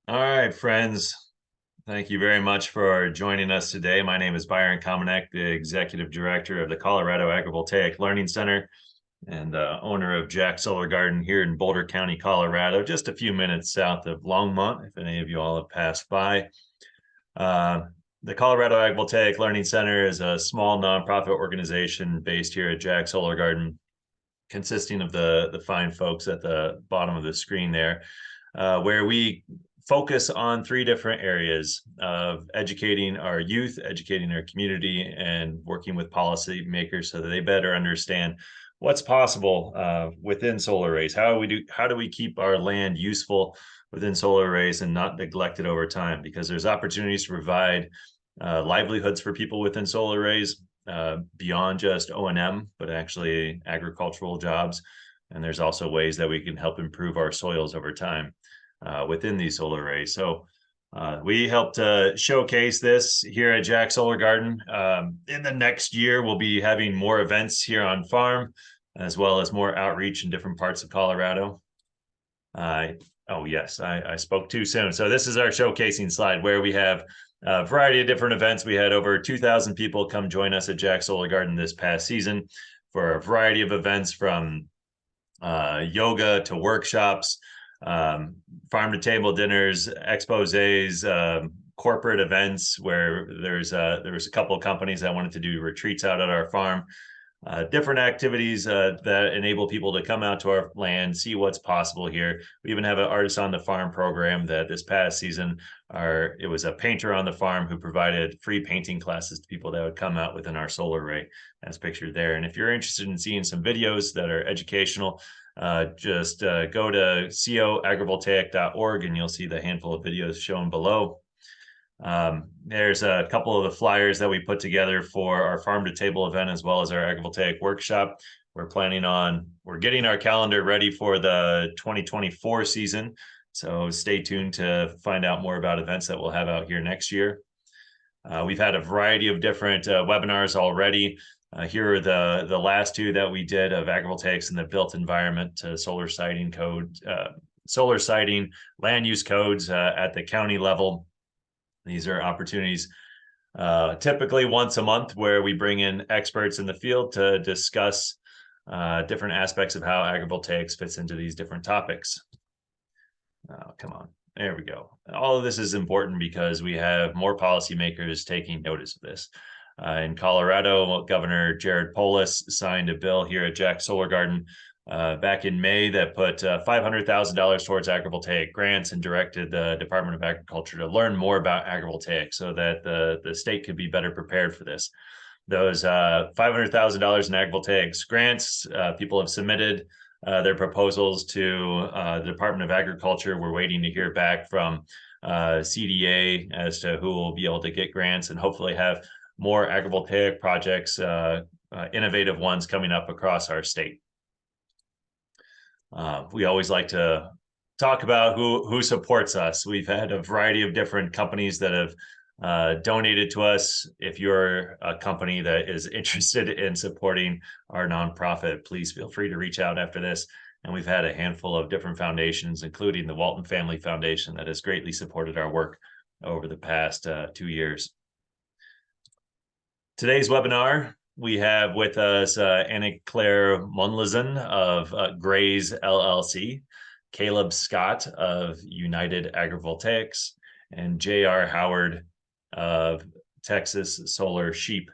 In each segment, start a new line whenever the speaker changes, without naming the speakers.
All right, friends. Thank you very much for joining us today. My name is Byron Kamenek, the Executive Director of the Colorado Agrivoltaic Learning Center and owner of Jack Solar Garden here in Boulder County, Colorado, just a few minutes south of Longmont, if any of you all have passed by. Uh, the Colorado Agrivoltaic Learning Center is a small nonprofit organization based here at Jack Solar Garden, consisting of the fine folks at the bottom of the screen there, where we focus on three different areas of educating our youth, educating our community, and working with policymakers so that they better understand what's possible within solar arrays. How do we keep our land useful within solar arrays and not neglect it over time? Because there's opportunities to provide livelihoods for people within solar arrays beyond just O&M, but actually agricultural jobs. And there's also ways that we can help improve our soils over time within these solar arrays. So we help to showcase this here at Jack Solar Garden. In the next year, we'll be having more events here on farm, as well as more outreach in different parts of Colorado. Oh, yes, I spoke too soon. So this is our showcasing slide where we have a variety of different events. We had over 2,000 people come join us at Jack Solar Garden this past season for a variety of events, from yoga to workshops, farm to table dinners, exposés, corporate events where there was a couple of companies that wanted to do retreats out at our farm. Different activities that enable people to come out to our land, see what's possible here. We even have an Artist on the Farm program that this past season, it was a painter on the farm who provided free painting classes to people that would come out within our solar array, as pictured there. And if you're interested in seeing some videos that are educational, just go to coagrivoltaic.org and you'll see the handful of videos shown below. There's a couple of the flyers that we put together for our farm to table event, as well as our agrivoltaic workshop. We're getting our calendar ready for the 2024 season. So stay tuned to find out more about events that we'll have out here next year. We've had a variety of different webinars already. Here are the last two that we did of agrivoltaics in the built environment to solar siting land use codes at the county level. These are opportunities typically once a month where we bring in experts in the field to discuss different aspects of how agrivoltaics fits into these different topics. Oh, come on. There we go. All of this is important because we have more policymakers taking notice of this. In Colorado, Governor Jared Polis signed a bill here at Jack Solar Garden back in May that put $500,000 towards agrivoltaic grants and directed the Department of Agriculture to learn more about agrivoltaic so that the state could be better prepared for this. Those $500,000 in agrivoltaics grants, people have submitted their proposals to the Department of Agriculture. We're waiting to hear back from CDA as to who will be able to get grants, and hopefully have more agrivoltaic projects, innovative ones, coming up across our state. We always like to talk about who supports us. We've had a variety of different companies that have donated to us. If you're a company that is interested in supporting our nonprofit, please feel free to reach out after this. And we've had a handful of different foundations, including the Walton Family Foundation, that has greatly supported our work over the past 2 years. Today's webinar, we have with us Anna Claire Monlison of Grazing LLC, Caleb Scott of United Agrivoltaics, and J.R. Howard of Texas Solar Sheep.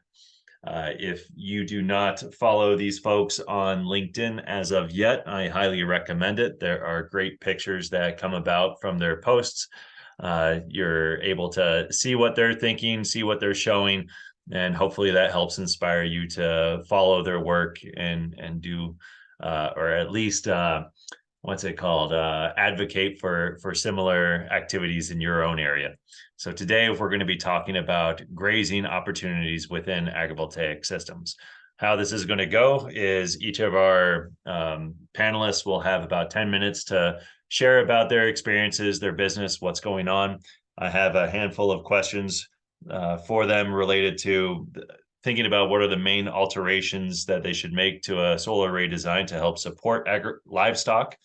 If you do not follow these folks on LinkedIn as of yet, I highly recommend it. There are great pictures that come about from their posts. You're able to see what they're thinking, see what they're showing, and hopefully that helps inspire you to follow their work and do, or at least what's it called, advocate for similar activities in your own area. So today we're going to be talking about grazing opportunities within agrivoltaic systems. How this is going to go is each of our panelists will have about 10 minutes to share about their experiences, their business, what's going on. I have a handful of questions for them related to thinking about what are the main alterations that they should make to a solar array design to help support livestock.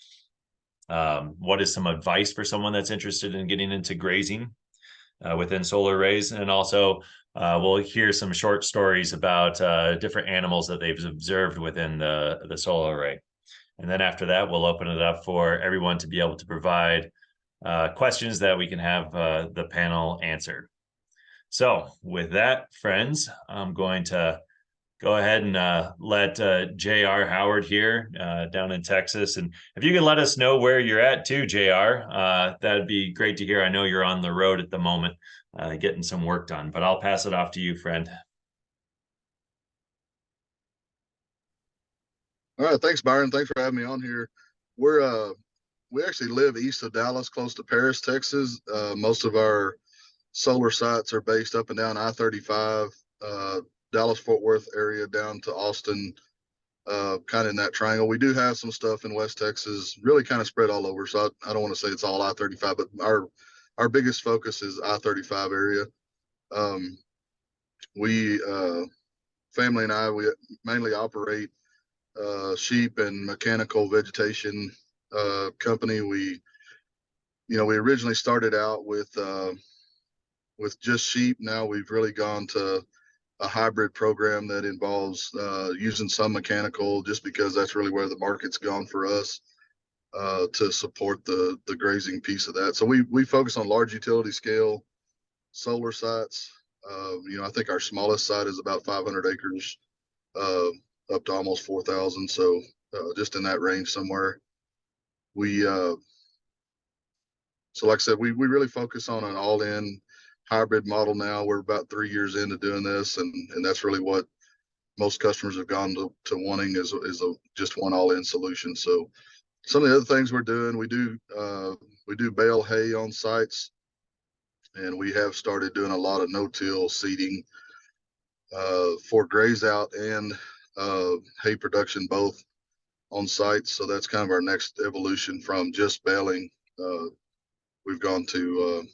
what is some advice for someone that's interested in getting into grazing within solar arrays, and also we'll hear some short stories about different animals that they've observed within the solar array. And then after that, we'll open it up for everyone to be able to provide questions that we can have the panel answer. So with that, friends, I'm going to go ahead and let J.R. Howard here down in Texas. And if you could let us know where you're at too, J.R., that'd be great to hear. I know you're on the road at the moment getting some work done, but I'll pass it off to you, friend.
All right, thanks, Byron. Thanks for having me on here. We actually live east of Dallas, close to Paris, Texas. Most of our solar sites are based up and down I-35, Dallas Fort Worth area down to Austin, kind of in that triangle. We do have some stuff in West Texas, really kind of spread all over. So I don't want to say it's all I-35, but our biggest focus is I-35 area. We family and I, we mainly operate sheep and mechanical vegetation company. We originally started out with just sheep. Now we've really gone to a hybrid program that involves using some mechanical, just because that's really where the market's gone for us, to support the grazing piece of that. So we focus on large utility scale solar sites. I think our smallest site is about 500 acres, up to almost 4,000. So just in that range somewhere. So like I said, we really focus on an all-in hybrid model now. We're about 3 years into doing this, and that's really what most customers have gone to wanting is just one all-in solution. So some of the other things we're doing, we do bale hay on sites, and we have started doing a lot of no-till seeding for graze out and hay production both on sites. So that's kind of our next evolution from just baling. We've gone to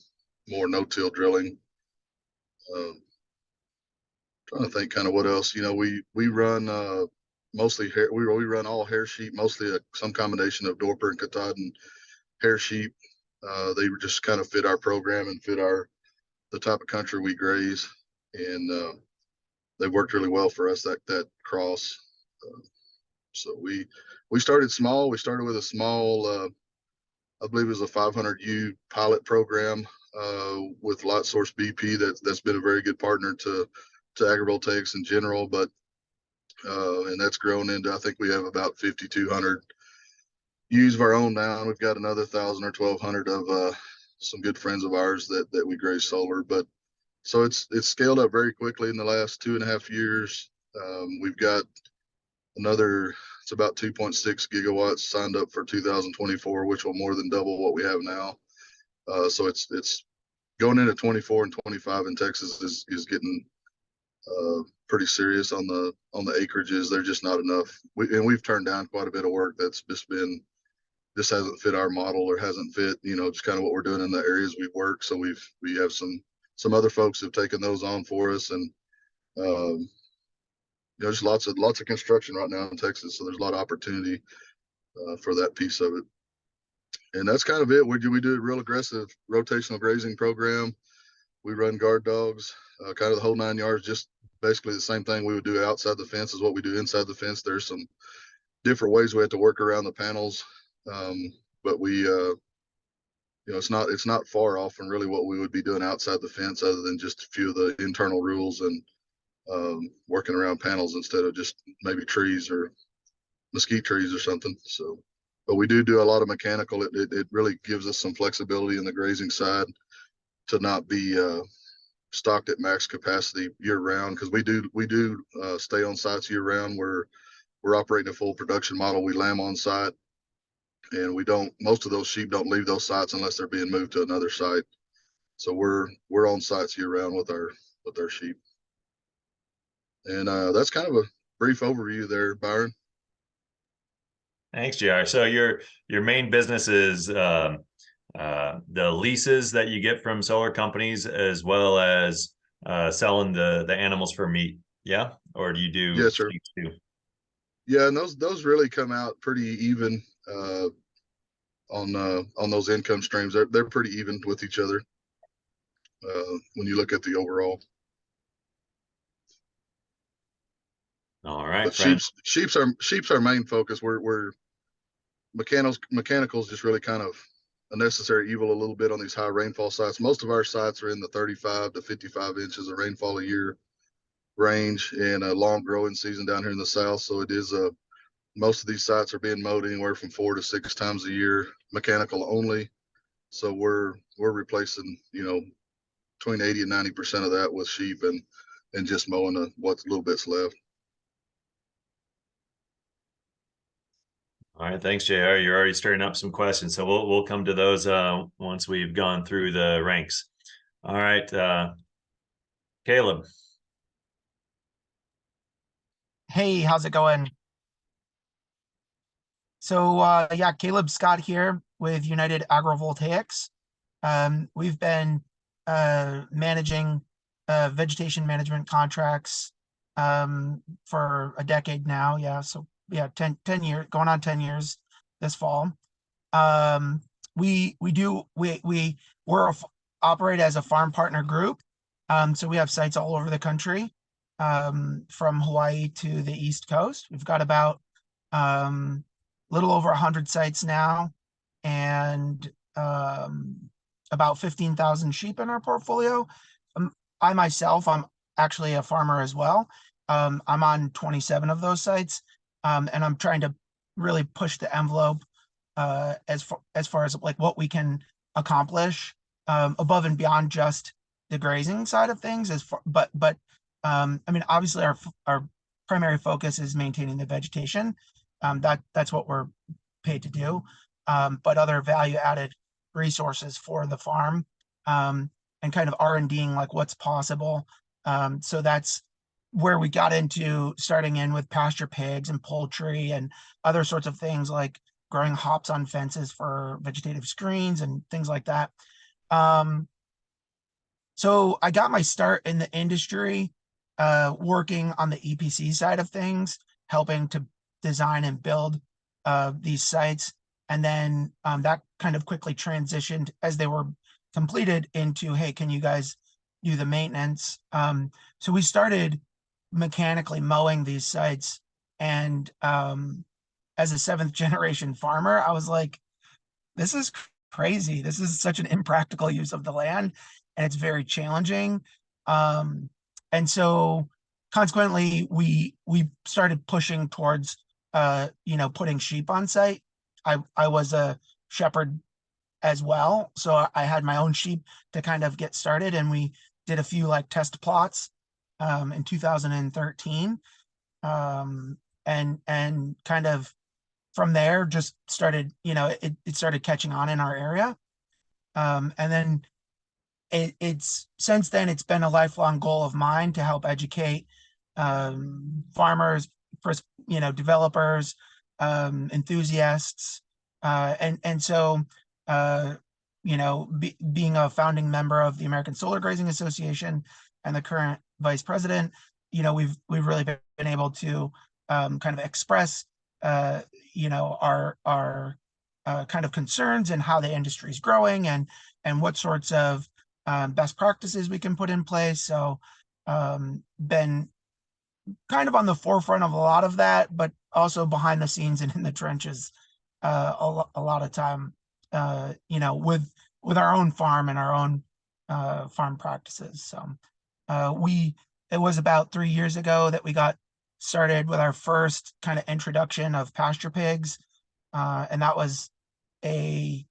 more no-till drilling. Trying to think kind of what else. We run mostly hair. We run all hair sheep, mostly some combination of Dorper and Katahdin hair sheep. They just kind of fit our program and fit the type of country we graze, and they worked really well for us, that cross. So we started small. We started with a small, I believe it was a 500U pilot program with Light Source BP. That's been a very good partner to Agrivoltaics in general, but and that's grown into, I think we have about 5,200 ewes of our own now. And we've got another 1,000 or 1,200 of some good friends of ours that we graze solar. But so it's scaled up very quickly in the last 2.5 years. We've got it's about 2.6 gigawatts signed up for 2024, which will more than double what we have now. So it's going into 24 and 25 in Texas is getting pretty serious on the acreages. They're just not enough. We've turned down quite a bit of work that's just hasn't fit our model, or hasn't fit, just kind of what we're doing in the areas we work. So we have some other folks who've taken those on for us, and just lots of construction right now in Texas. So there's a lot of opportunity for that piece of it. And that's kind of it. We do a real aggressive rotational grazing program. We run guard dogs, kind of the whole 9 yards, just basically the same thing we would do outside the fence as what we do inside the fence. There's some different ways we have to work around the panels. But we, it's not far off from really what we would be doing outside the fence, other than just a few of the internal rules and working around panels instead of just maybe trees or mesquite trees or something. So, but we do a lot of mechanical. It really gives us some flexibility in the grazing side to not be stocked at max capacity year round, because we do stay on sites year round. We're operating a full production model. We lamb on site, and most of those sheep don't leave those sites unless they're being moved to another site. So we're on sites year round with our sheep. And that's kind of a brief overview there, Byron.
Thanks, JR. So your main business is the leases that you get from solar companies, as well as selling the animals for meat. Yeah, or do you do?
Yes, sir.
Too?
Yeah, and those really come out pretty even. on those income streams. They're pretty even with each other when you look at the overall.
All right,
But
friend.
sheep's our main focus. We're mechanicals just really kind of a necessary evil a little bit on these high rainfall sites. Most of our sites are in the 35 to 55 inches of rainfall a year range, and a long growing season down here in the south. So it is most of these sites are being mowed anywhere from 4 to 6 times a year, mechanical only. So we're replacing, between 80 and 90% of that with sheep and just mowing what little bits left.
All right, thanks, JR. You're already stirring up some questions, so we'll come to those once we've gone through the ranks. All right, Caleb.
Hey, how's it going? So yeah, Caleb Scott here with United Agrivoltaics. We've been managing vegetation management contracts for a decade now. Yeah, so yeah, 10 years, going on 10 years this fall. We're operate as a farm partner group. So we have sites all over the country, from Hawaii to the East Coast. We've got about little over 100 sites now, and about 15,000 sheep in our portfolio. I myself, I'm actually a farmer as well. I'm on 27 of those sites, and I'm trying to really push the envelope as far as like what we can accomplish above and beyond just the grazing side of things. But I mean, obviously our primary focus is maintaining the vegetation. That's what we're paid to do. But other value added resources for the farm, and kind of R&Ding like what's possible. So that's where we got into starting in with pasture pigs and poultry and other sorts of things like growing hops on fences for vegetative screens and things like that. So I got my start in the industry working on the EPC side of things, helping to design and build these sites. And then that kind of quickly transitioned as they were completed into, hey, can you guys do the maintenance? So we started mechanically mowing these sites. And as a 7th generation farmer, I was like, this is crazy. This is such an impractical use of the land, and it's very challenging. And so consequently, we started pushing towards putting sheep on site. I was a shepherd as well, so I had my own sheep to kind of get started, and we did a few like test plots in 2013, and kind of from there just started, it started catching on in our area. And then it's since then it's been a lifelong goal of mine to help educate farmers, developers, enthusiasts, and so being a founding member of the American Solar Grazing Association and the current vice president, we've really been able to kind of express our kind of concerns and how the industry is growing and what sorts of best practices we can put in place. So been kind of on the forefront of a lot of that, but also behind the scenes and in the trenches a lot of time, with our own farm and our own farm practices. So it was about 3 years ago that we got started with our first kind of introduction of pasture pigs, and that was and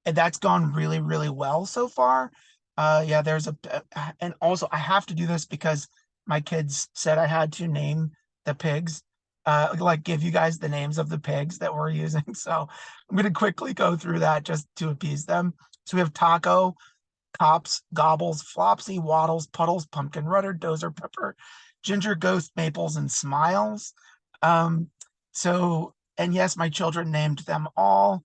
that's gone really, really well so far. Yeah, and also I have to do this because my kids said I had to name the pigs, like give you guys the names of the pigs that we're using. So I'm going to quickly go through that just to appease them. So we have Taco, Cops, Gobbles, Flopsy, Waddles, Puddles, Pumpkin Rudder, Dozer, Pepper, Ginger, Ghost, Maples, and Smiles. And yes, my children named them all.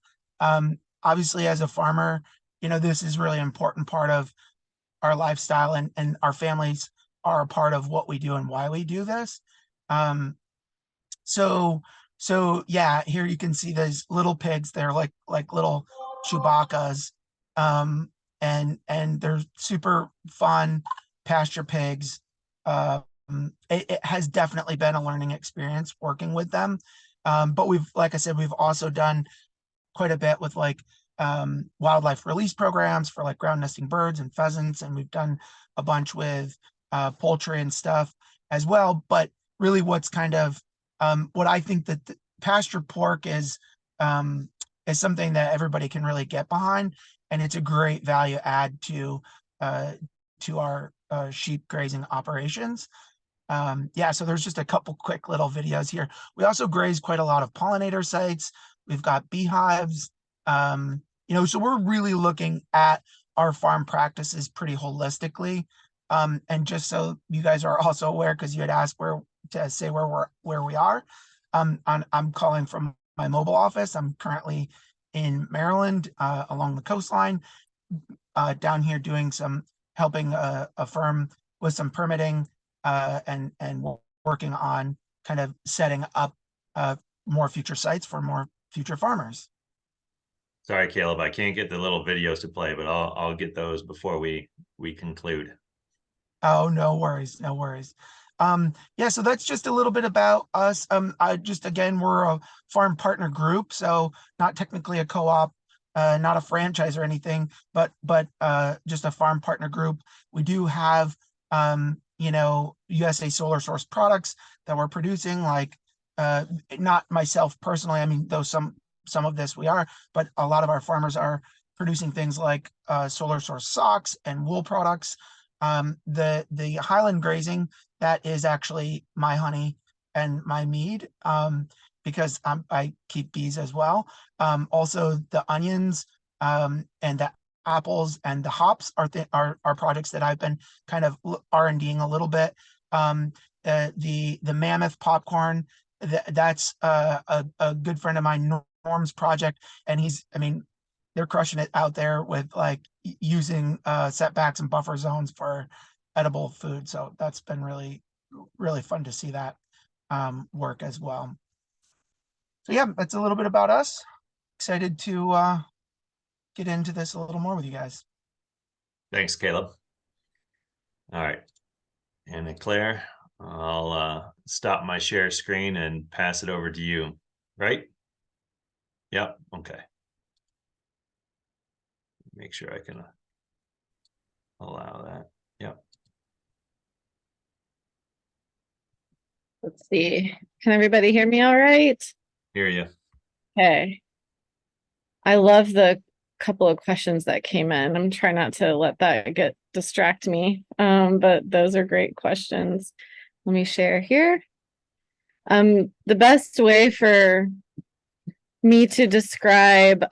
Obviously, as a farmer, this is really important part of our lifestyle, and our families are a part of what we do and why we do this. So So yeah, here you can see these little pigs. They're like little Chewbacca's, and they're super fun pasture pigs. It has definitely been a learning experience working with them. But like I said, we've also done quite a bit with like wildlife release programs for like ground nesting birds and pheasants, and we've done a bunch with poultry and stuff as well. But really, what's kind of what I think that the pasture pork is something that everybody can really get behind, and it's a great value add to our sheep grazing operations. Yeah, so there's just a couple quick little videos here. We also graze quite a lot of pollinator sites. We've got beehives. So we're really looking at our farm practices pretty holistically. And just so you guys are also aware, because you had asked where we are. I'm calling from my mobile office. I'm currently in Maryland, along the coastline, down here doing helping a firm with some permitting, and working on kind of setting up more future sites for more future farmers.
Sorry, Caleb, I can't get the little videos to play, but I'll get those before we conclude.
Oh, no worries, no worries. Yeah, so that's just a little bit about us. Again, we're a farm partner group, so not technically a co-op, not a franchise or anything, but just a farm partner group. We do have USA Solar Source products that we're producing, like not myself personally. I mean, though some of this we are, but a lot of our farmers are producing things like Solar Source socks and wool products. The Highland Grazing, that is actually my honey and my mead, because I keep bees as well. Also the onions, and the apples and the hops are projects that I've been kind of R&Ding a little bit. The mammoth popcorn, that's a good friend of mine, Norm's project, and they're crushing it out there with like using setbacks and buffer zones for edible food. So that's been really, really fun to see that work as well. So yeah, that's a little bit about us. Excited to get into this a little more with you guys.
Thanks, Caleb. All right, and Claire, I'll stop my share screen and pass it over to you, right? Yep, okay. Make sure I can allow that. Yep.
Let's see. Can everybody hear me all right?
Hear you.
Okay. I love the couple of questions that came in. I'm trying not to let that distract me. But those are great questions. Let me share here. The best way for me to describe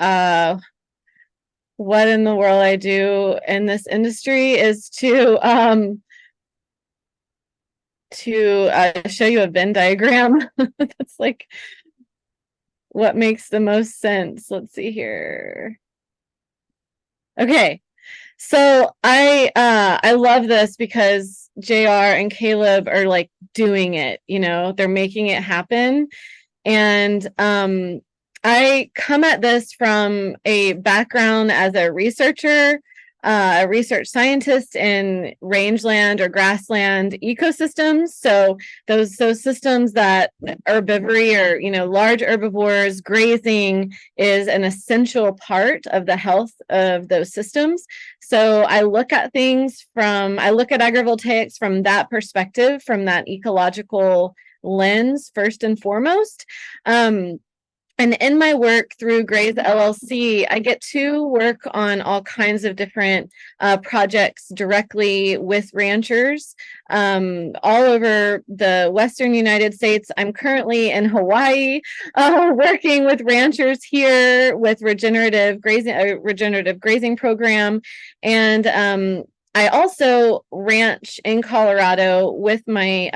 what in the world I do in this industry is to show you a Venn diagram. That's like what makes the most sense. Let's see here. Okay, so I love this because JR and Caleb are like doing it, they're making it happen. And I come at this from a background as a researcher, a research scientist in rangeland or grassland ecosystems. So those systems that herbivory or large herbivores, grazing is an essential part of the health of those systems. So I look at agrivoltaics from that perspective, from that ecological lens first and foremost. And in my work through Graze LLC, I get to work on all kinds of different projects directly with ranchers all over the Western United States. I'm currently in Hawaii, working with ranchers here with regenerative grazing program. And I also ranch in Colorado with my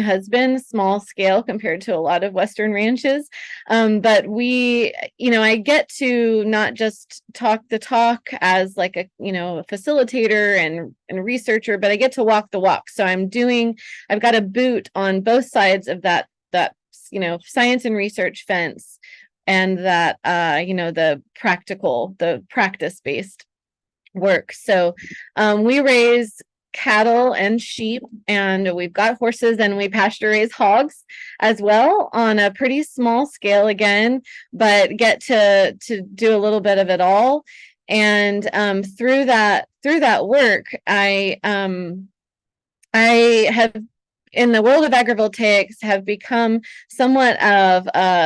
husband, small scale compared to a lot of Western ranches. But I get to not just talk the talk as like a facilitator and researcher, but I get to walk the walk. So I've got a boot on both sides of that fence, science and research fence, and that, the practice-based work. So we raise cattle and sheep, and we've got horses, and we pasture raise hogs as well on a pretty small scale again, but get to do a little bit of it all. And through that work, I have, in the world of agrivoltaics, have become somewhat of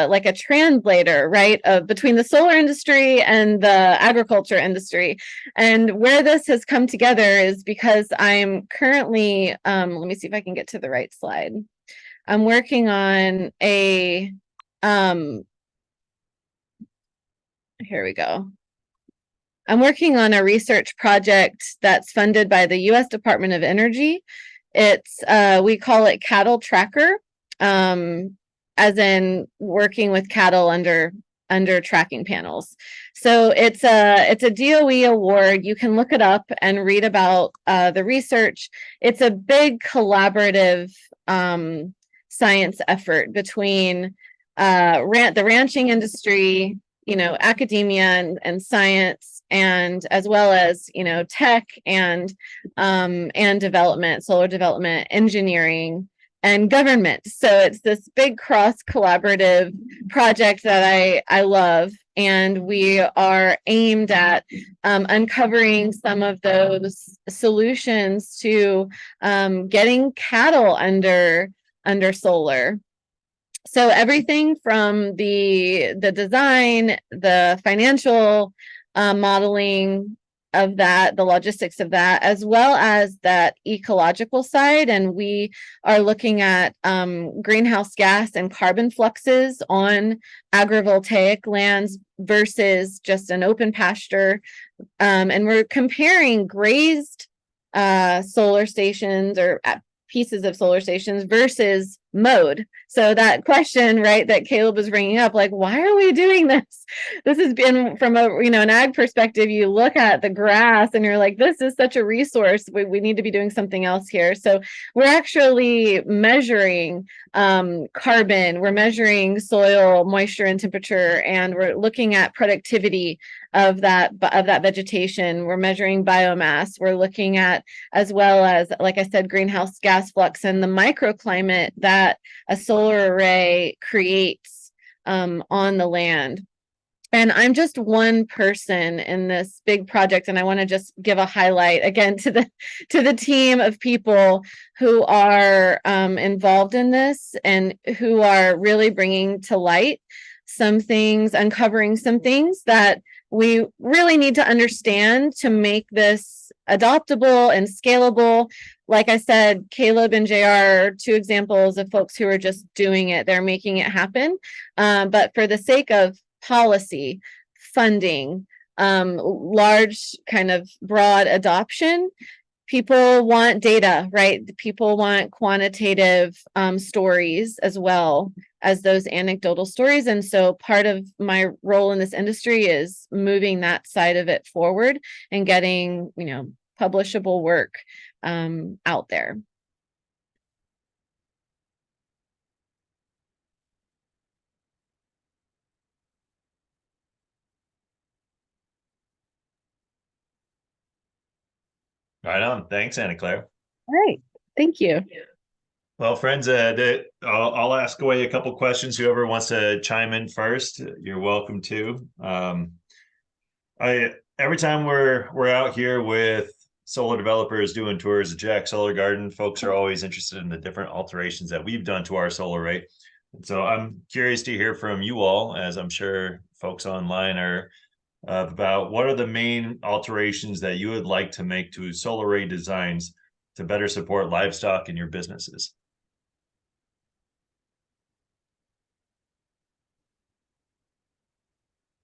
like a translator, right, between the solar industry and the agriculture industry. And where this has come together is because I'm currently, let me see if I can get to the right slide. I'm working on a, here we go. I'm working on a research project that's funded by the U.S. Department of Energy. It's we call it Cattle Tracker, as in working with cattle under tracking panels. So it's a DOE award. You can look it up and read about the research. It's a big collaborative science effort between the ranching industry, academia and science, and as well as tech and development, solar development, engineering, and government. So it's this big cross collaborative project that I love, and we are aimed at uncovering some of those solutions to getting cattle under solar. So everything from the design, the financial modeling of that, the logistics of that, as well as that ecological side. And we are looking at greenhouse gas and carbon fluxes on agrivoltaic lands versus just an open pasture. And we're comparing grazed solar stations or pieces of solar stations versus mowed. So that question, right, that Caleb was bringing up, like, why are we doing this? This has been from an ag perspective. You look at the grass and you're like, this is such a resource. We need to be doing something else here. So we're actually measuring carbon, we're measuring soil moisture and temperature, and we're looking at productivity of that vegetation. We're measuring biomass. We're looking at, as well as, like I said, greenhouse gas flux and the microclimate that a solar array creates on the land. And I'm just one person in this big project, and I want to just give a highlight again to the team of people who are involved in this and who are really bringing to light some things, uncovering some things that we really need to understand to make this adoptable and scalable. Like I said, Caleb and JR are two examples of folks who are just doing it. They're making it happen. But for the sake of policy, funding, large kind of broad adoption, people want data, right? People want quantitative stories as well as those anecdotal stories. And so part of my role in this industry is moving that side of it forward and getting, publishable work out there.
Right on. Thanks, Anna Claire.
All right. Thank you.
Well, friends, I'll ask away a couple questions. Whoever wants to chime in first, you're welcome to. Every time we're out here with solar developers doing tours of Jack Solar Garden, folks are always interested in the different alterations that we've done to our solar array. And so I'm curious to hear from you all, as I'm sure folks online are, about what are the main alterations that you would like to make to solar array designs to better support livestock in your businesses.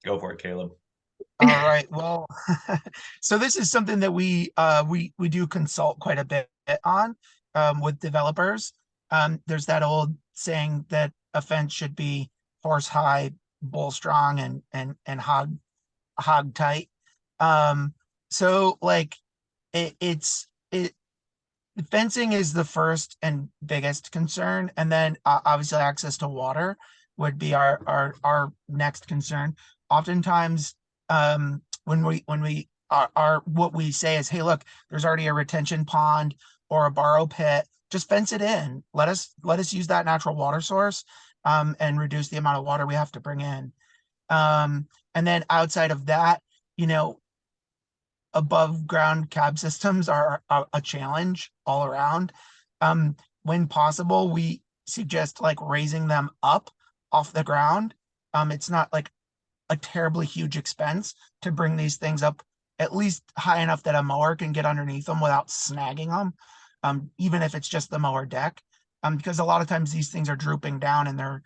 Go for it, Caleb.
All right. Well, so this is something that we do consult quite a bit on with developers. There's that old saying that a fence should be horse high, bull strong, and hog tight. So like The fencing is the first and biggest concern, and then obviously access to water would be our next concern. Oftentimes, when we are what we say is, hey, look, there's already a retention pond or a borrow pit. Just fence it in. Let us use that natural water source, and reduce the amount of water we have to bring in. And then outside of that, above ground cab systems are a challenge all around. When possible, we suggest like raising them up off the ground. It's not like a terribly huge expense to bring these things up at least high enough that a mower can get underneath them without snagging them, even if it's just the mower deck. Because a lot of times these things are drooping down and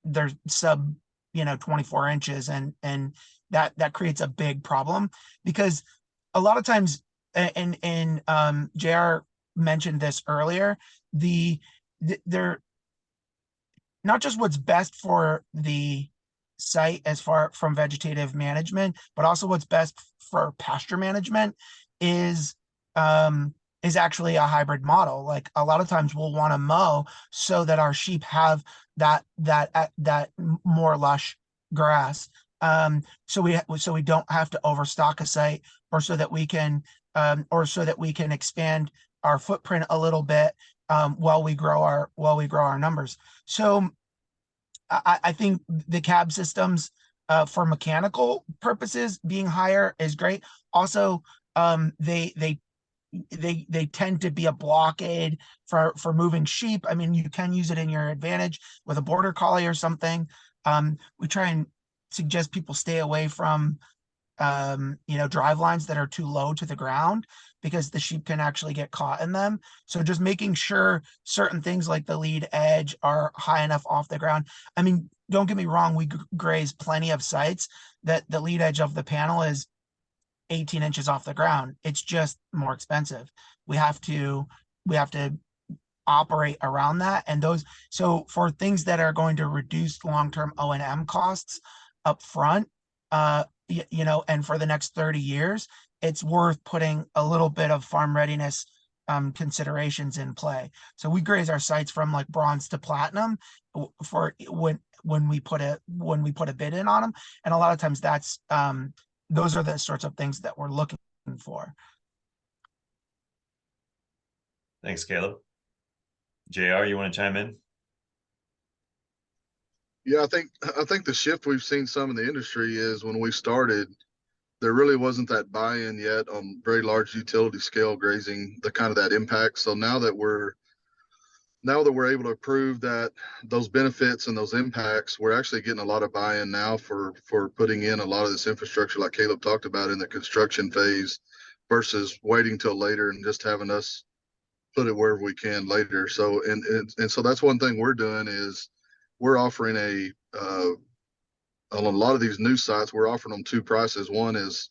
they're sub 24 inches, and that creates a big problem because a lot of times, and JR mentioned this earlier, they're not just what's best for the site as far from vegetative management, but also what's best for pasture management is actually a hybrid model. Like a lot of times we'll want to mow so that our sheep have that more lush grass. So we don't have to overstock a site, or so that we can expand our footprint a little bit, while we grow our numbers. So I think the cab systems, for mechanical purposes being higher is great. Also, they tend to be a blockade for moving sheep. I mean, you can use it in your advantage with a border collie or something. We try and suggest people stay away from drive lines that are too low to the ground, because the sheep can actually get caught in them. So just making sure certain things like the lead edge are high enough off the ground. I mean, don't get me wrong, we graze plenty of sites that the lead edge of the panel is 18 inches off the ground. It's just more expensive. We have to operate around that. And so for things that are going to reduce long-term O&M costs up front, and for the next 30 years, it's worth putting a little bit of farm readiness considerations in play. So we graze our sites from like bronze to platinum for when we put a bid in on them. And a lot of times that's those are the sorts of things that we're looking for.
Thanks, Caleb. JR, you want to chime in?
Yeah, I think the shift we've seen some in the industry is when we started, there really wasn't that buy-in yet on very large utility scale grazing, the kind of that impact. So now that we're able to prove that those benefits and those impacts, we're actually getting a lot of buy-in now for putting in a lot of this infrastructure like Caleb talked about in the construction phase, versus waiting till later and just having us put it wherever we can later. So and so that's one thing we're doing is we're offering on a lot of these new sites, we're offering them two prices. One is,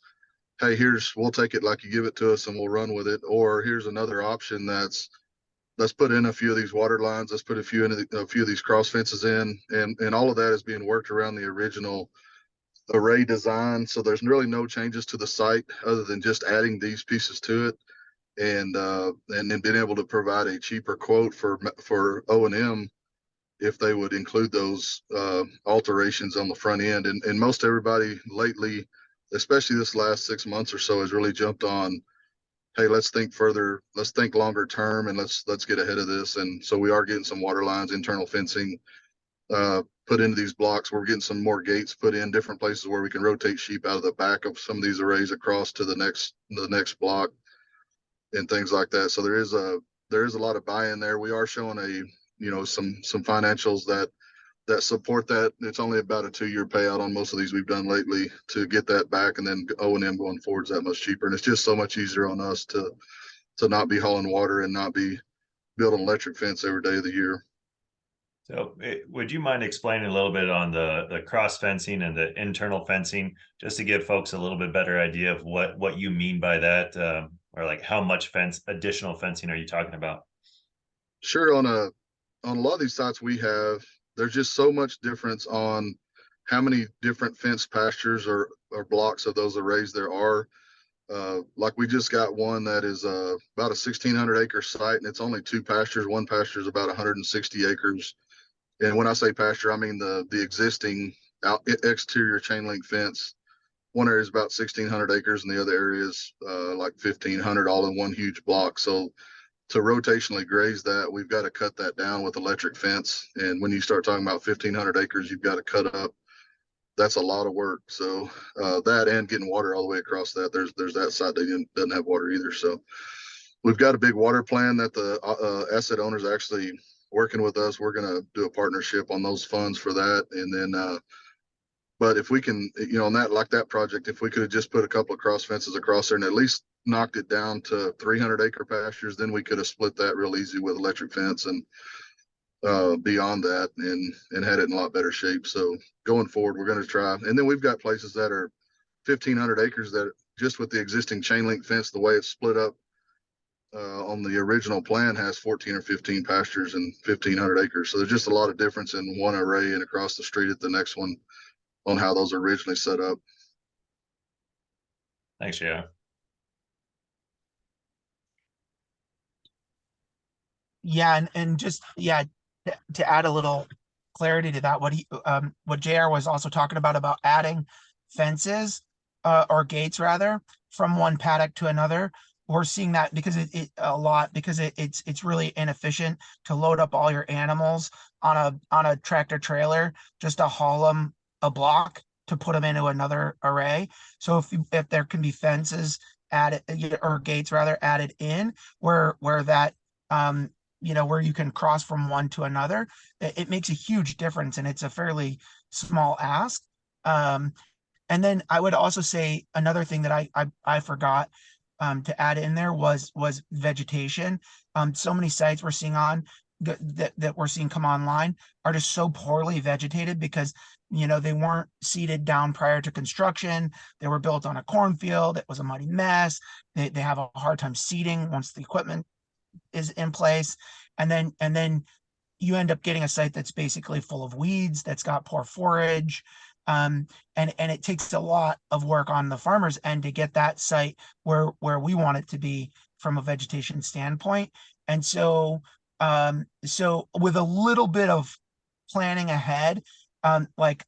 hey, we'll take it like you give it to us and we'll run with it. Or here's another option let's put in a few of these water lines. Let's put a few of these cross fences in, and all of that is being worked around the original array design. So there's really no changes to the site other than just adding these pieces to it, and then being able to provide a cheaper quote for O&M if they would include those alterations on the front end. And most everybody lately, especially this last 6 months or so, has really jumped on, hey, let's think further, let's think longer term, and let's get ahead of this. And so we are getting some water lines, internal fencing put into these blocks. We're getting some more gates put in different places where we can rotate sheep out of the back of some of these arrays across to the next block and things like that. So there is a lot of buy-in there. We are showing some financials that support that. It's only about a 2-year payout on most of these we've done lately to get that back, and then O&M going forward is that much cheaper. And it's just so much easier on us to not be hauling water and not be building electric fence every day of the year.
So would you mind explaining a little bit on the cross fencing and the internal fencing, just to give folks a little bit better idea of what you mean by that, or like how much additional fencing are you talking about?
Sure. On a lot of these sites there's just so much difference on how many different fenced pastures or blocks of those arrays there are. Like we just got one that is about a 1,600 acre site, and it's only two pastures. One pasture is about 160 acres. And when I say pasture, I mean the existing exterior chain link fence. One area is about 1,600 acres, and the other area is like 1,500, all in one huge block. So to rotationally graze that, we've got to cut that down with electric fence. And when you start talking about 1,500 acres, you've got to cut up. That's a lot of work. So that and getting water all the way across that, there's that side that doesn't have water either. So we've got a big water plan that the asset owners actually working with us. We're going to do a partnership on those funds for that. And then, but if we can, on that, like that project, if we could have just put a couple of cross fences across there and at least knocked it down to 300 acre pastures, then we could have split that real easy with electric fence and beyond that and had it in a lot better shape. So going forward, we're going to try. And then we've got places that are 1,500 acres that just with the existing chain link fence, the way it's split up on the original plan has 14 or 15 pastures and 1,500 acres. So there's just a lot of difference in one array and across the street at the next one on how those are originally set up.
Thanks, yeah.
Yeah, and just to add a little clarity to that, what JR was also talking about adding fences or gates rather from one paddock to another. We're seeing that because it's really inefficient to load up all your animals on a tractor trailer just to haul them a block to put them into another array. So if there can be fences added or gates rather added in where that where you can cross from one to another, it makes a huge difference, and it's a fairly small ask. And then I would also say another thing that I forgot to add in there was vegetation. So many sites we're seeing that we're seeing come online are just so poorly vegetated because they weren't seeded down prior to construction. They were built on a cornfield. It was a muddy mess. They have a hard time seeding once the equipment is in place, and then you end up getting a site that's basically full of weeds, that's got poor forage, and it takes a lot of work on the farmer's end to get that site where we want it to be from a vegetation standpoint. And so with a little bit of planning ahead, like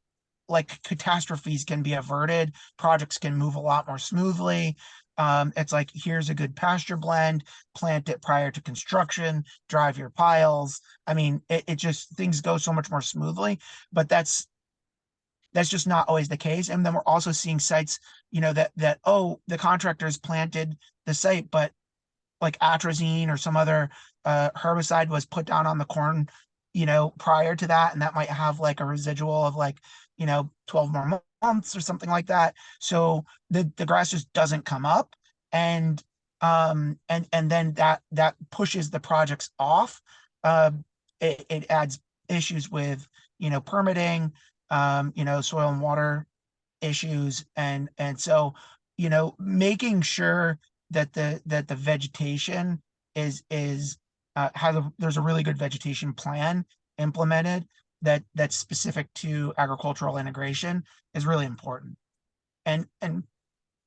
catastrophes can be averted, projects can move a lot more smoothly. It's like, here's a good pasture blend, plant it prior to construction, drive your piles. I mean, it just, things go so much more smoothly, but that's just not always the case. And then we're also seeing sites, that the contractors planted the site, but like atrazine or some other herbicide was put down on the corn, prior to that, and that might have like a residual of like 12 more months or something like that. So the grass just doesn't come up, and then that pushes the projects off. It adds issues with permitting, soil and water issues, and so making sure that the vegetation is there's a really good vegetation plan implemented that's specific to agricultural integration is really important. And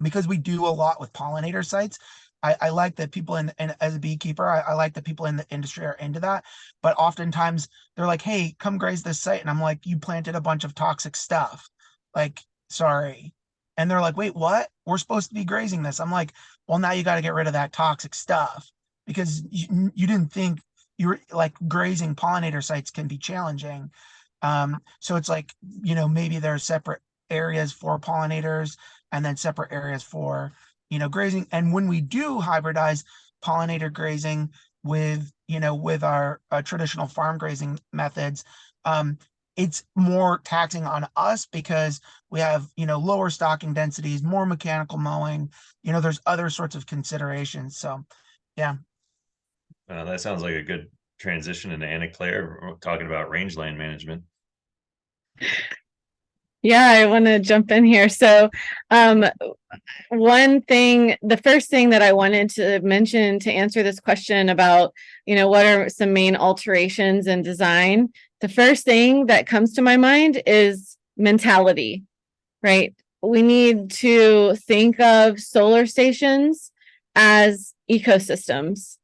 because we do a lot with pollinator sites, I like that people and as a beekeeper, I like that people in the industry are into that. But oftentimes they're like, hey, come graze this site. And I'm like, you planted a bunch of toxic stuff. Like, sorry. And they're like, wait, what? We're supposed to be grazing this. I'm like, well, now you got to get rid of that toxic stuff because you didn't think you were like grazing pollinator sites can be challenging. So it's like, maybe there are separate areas for pollinators and then separate areas for, grazing. And when we do hybridize pollinator grazing with our traditional farm grazing methods, it's more taxing on us because we have, lower stocking densities, more mechanical mowing, there's other sorts of considerations. So, yeah.
That sounds like a good transition into Anna Claire talking about rangeland management.
Yeah, I want to jump in here. So, the first thing that I wanted to mention to answer this question about, what are some main alterations in design? The first thing that comes to my mind is mentality, right? we need to think of solar stations as ecosystems,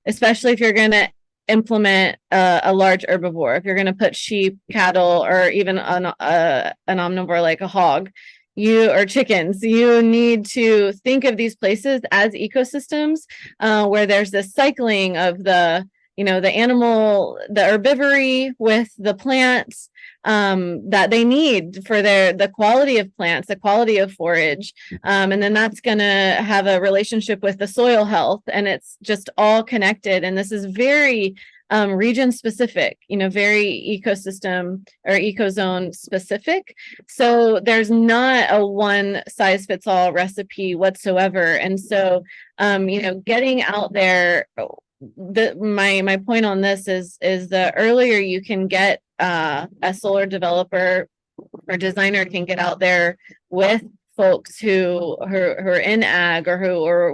especially if you're going to implement a large herbivore. If you're going to put sheep, cattle, or even an omnivore like a hog, or chickens, you need to think of these places as ecosystems where there's this cycling of the animal, the herbivory with the plants that they need for the quality of plants, the quality of forage. And then that's going to have a relationship with the soil health, and it's just all connected. And this is very region specific, very ecosystem or ecozone specific. So there's not a one size fits all recipe whatsoever. And so, getting out there, my point on this is the earlier you can get a solar developer or designer can get out there with folks who are in ag or who are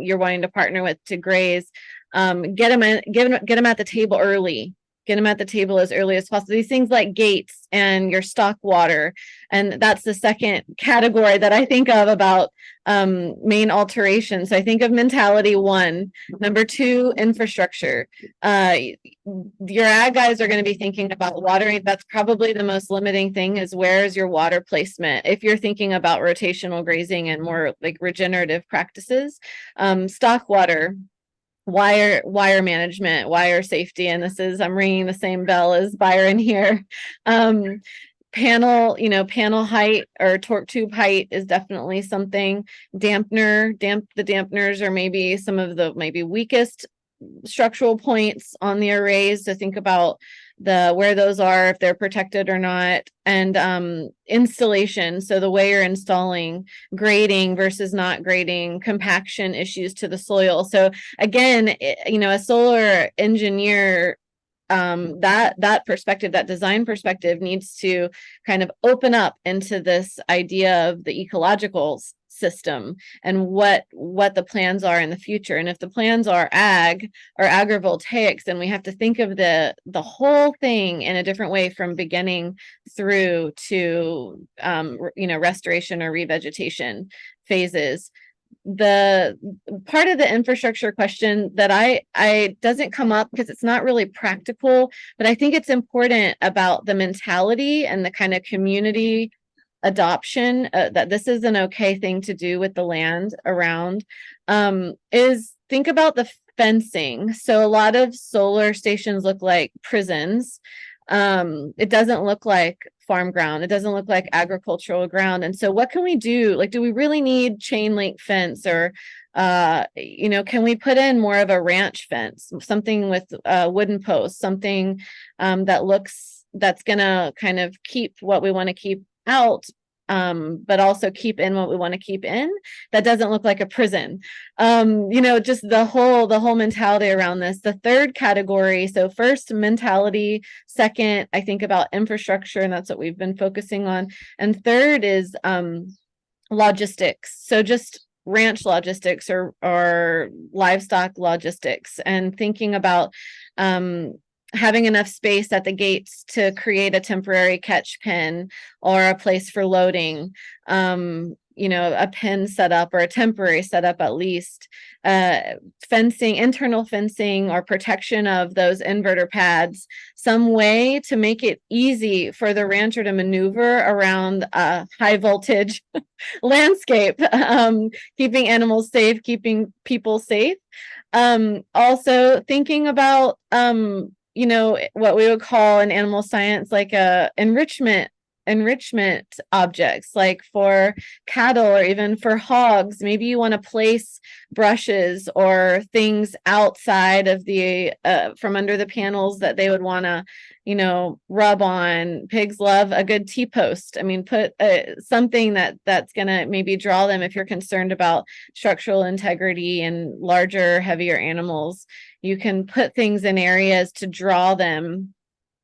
you're wanting to partner with to graze, get them at the table early. Get them at the table as early as possible. These things like gates and your stock water. And that's the second category that I think of about main alterations. So I think of mentality, one. Number two, infrastructure. Your ag guys are going to be thinking about watering. That's probably the most limiting thing, is where is your water placement? If you're thinking about rotational grazing and more like regenerative practices, stock water, wire management, wire safety, and I'm ringing the same bell as Byron here. Panel height or torque tube height is definitely something. The dampeners are maybe some of the weakest structural points on the arrays, to think about where those are, if they're protected or not. And installation, so the way you're installing, grading versus not grading, compaction issues to the soil. So again, a solar engineer, that perspective, that design perspective, needs to kind of open up into this idea of the ecological system and what the plans are in the future. And if the plans are ag or agrivoltaics, then we have to think of the whole thing in a different way, from beginning through to restoration or revegetation phases. The part of the infrastructure question that I doesn't come up because it's not really practical, but I think it's important about the mentality and the kind of community adoption, that this is an okay thing to do with the land around, is think about the fencing. So a lot of solar stations look like prisons. It doesn't look like farm ground. It doesn't look like agricultural ground. And so what can we do? Like, do we really need chain link fence, or can we put in more of a ranch fence, something with wooden posts, something that's gonna kind of keep what we want to keep out, but also keep in what we want to keep in, that doesn't look like a prison. Just the whole mentality around this. The third category, so first mentality, second I think about infrastructure, and that's what we've been focusing on, and third is logistics. So just ranch logistics or livestock logistics, and thinking about having enough space at the gates to create a temporary catch pen or a place for loading, a pen setup or a temporary setup at least, fencing, internal fencing or protection of those inverter pads, some way to make it easy for the rancher to maneuver around a high voltage landscape, keeping animals safe, keeping people safe. Also thinking about, what we would call in animal science, like enrichment objects, like for cattle or even for hogs. Maybe you want to place brushes or things outside of the from under the panels that they would want to rub on. Pigs love a good T-post. I mean, put something that's gonna maybe draw them if you're concerned about structural integrity and larger, heavier animals. You can put things in areas to draw them,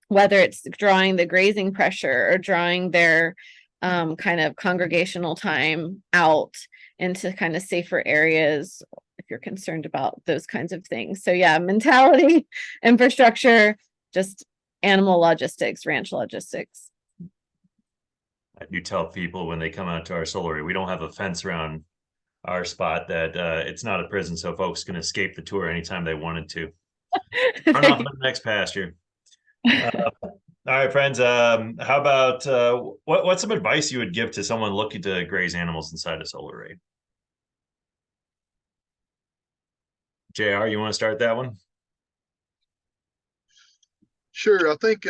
whether it's drawing the grazing pressure or drawing their kind of congregational time out into kind of safer areas, if you're concerned about those kinds of things. So yeah, mentality, infrastructure, just animal logistics, ranch logistics.
I do tell people when they come out to our solar array, we don't have a fence around our spot, that it's not a prison, so folks can escape the tour anytime they wanted to. Run off to the next pasture. All right, friends. How about what's some advice you would give to someone looking to graze animals inside a solar array? JR, you want to start that one?
Sure. I think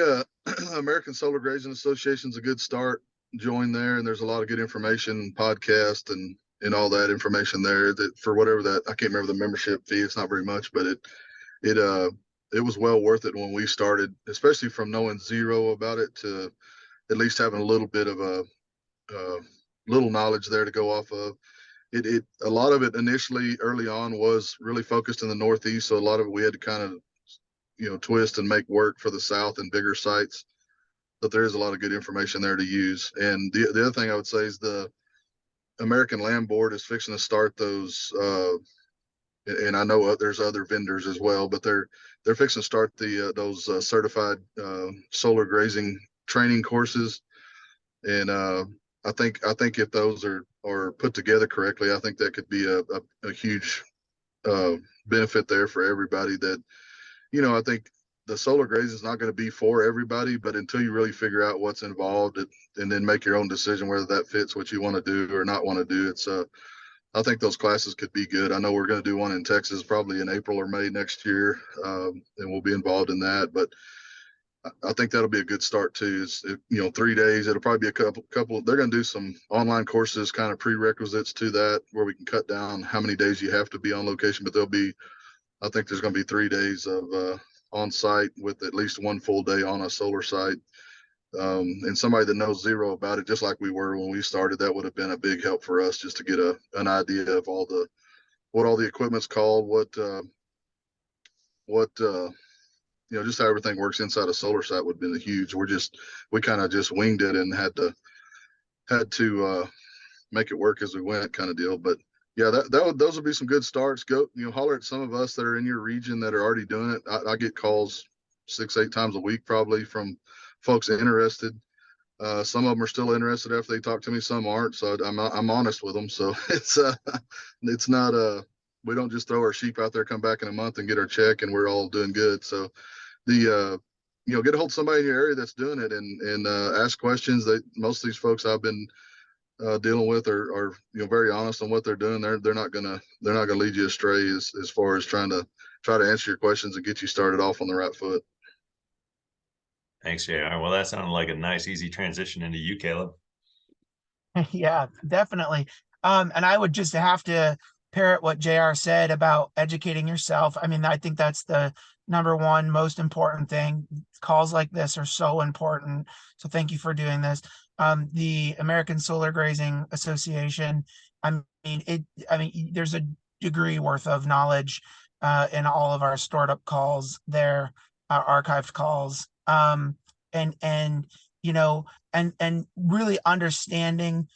American Solar Grazing Association is a good start. Join there, and there's a lot of good information, podcast, and all that information there. That for whatever that, I can't remember the membership fee. It's not very much, but it was well worth it when we started, especially from knowing zero about it to at least having a little bit of a little knowledge there to go off of. It a lot of it initially early on was really focused in the Northeast, so a lot of it we had to kind of twist and make work for the South and bigger sites. But there is a lot of good information there to use. And the other thing I would say is the American Land Board is fixing to start those. And I know there's other vendors as well, but they're fixing to start those certified solar grazing training courses. And I think if those are put together correctly, I think that could be a huge benefit there for everybody. That I think the solar grazing is not going to be for everybody, but until you really figure out what's involved and then make your own decision whether that fits what you want to do or not want to do, it's I think those classes could be good. I know we're going to do one in Texas probably in April or May next year, and we'll be involved in that. But I think that'll be a good start too. 3 days. It'll probably be a couple. They're going to do some online courses, kind of prerequisites to that, where we can cut down how many days you have to be on location. But I think there's going to be 3 days of on site with at least one full day on a solar site. And somebody that knows zero about it, just like we were when we started, that would have been a big help for us just to get an idea of what all the equipment's called, just how everything works inside a solar site would have been huge. We kind of just winged it and had to make it work as we went, kind of deal. But yeah, those would be some good starts. Go, holler at some of us that are in your region that are already doing it. I get calls 6-8 times a week probably from folks interested. Some of them are still interested after they talk to me. Some aren't. So I'm honest with them. So it's not we don't just throw our sheep out there, come back in a month and get our check and we're all doing good. So get a hold of somebody in your area that's doing it and ask questions. Most of these folks I've been dealing with are very honest on what they're doing. They're not gonna lead you astray as far as try to answer your questions and get you started off on the right foot.
Thanks, JR. Well, that sounded like a nice, easy transition into you, Caleb.
Yeah, definitely. And I would just have to parrot what JR said about educating yourself. I mean, I think that's the number one most important thing. Calls like this are so important. So thank you for doing this. The American Solar Grazing Association, I mean, there's a degree worth of knowledge in all of our stored up calls there, our archived calls. And really understanding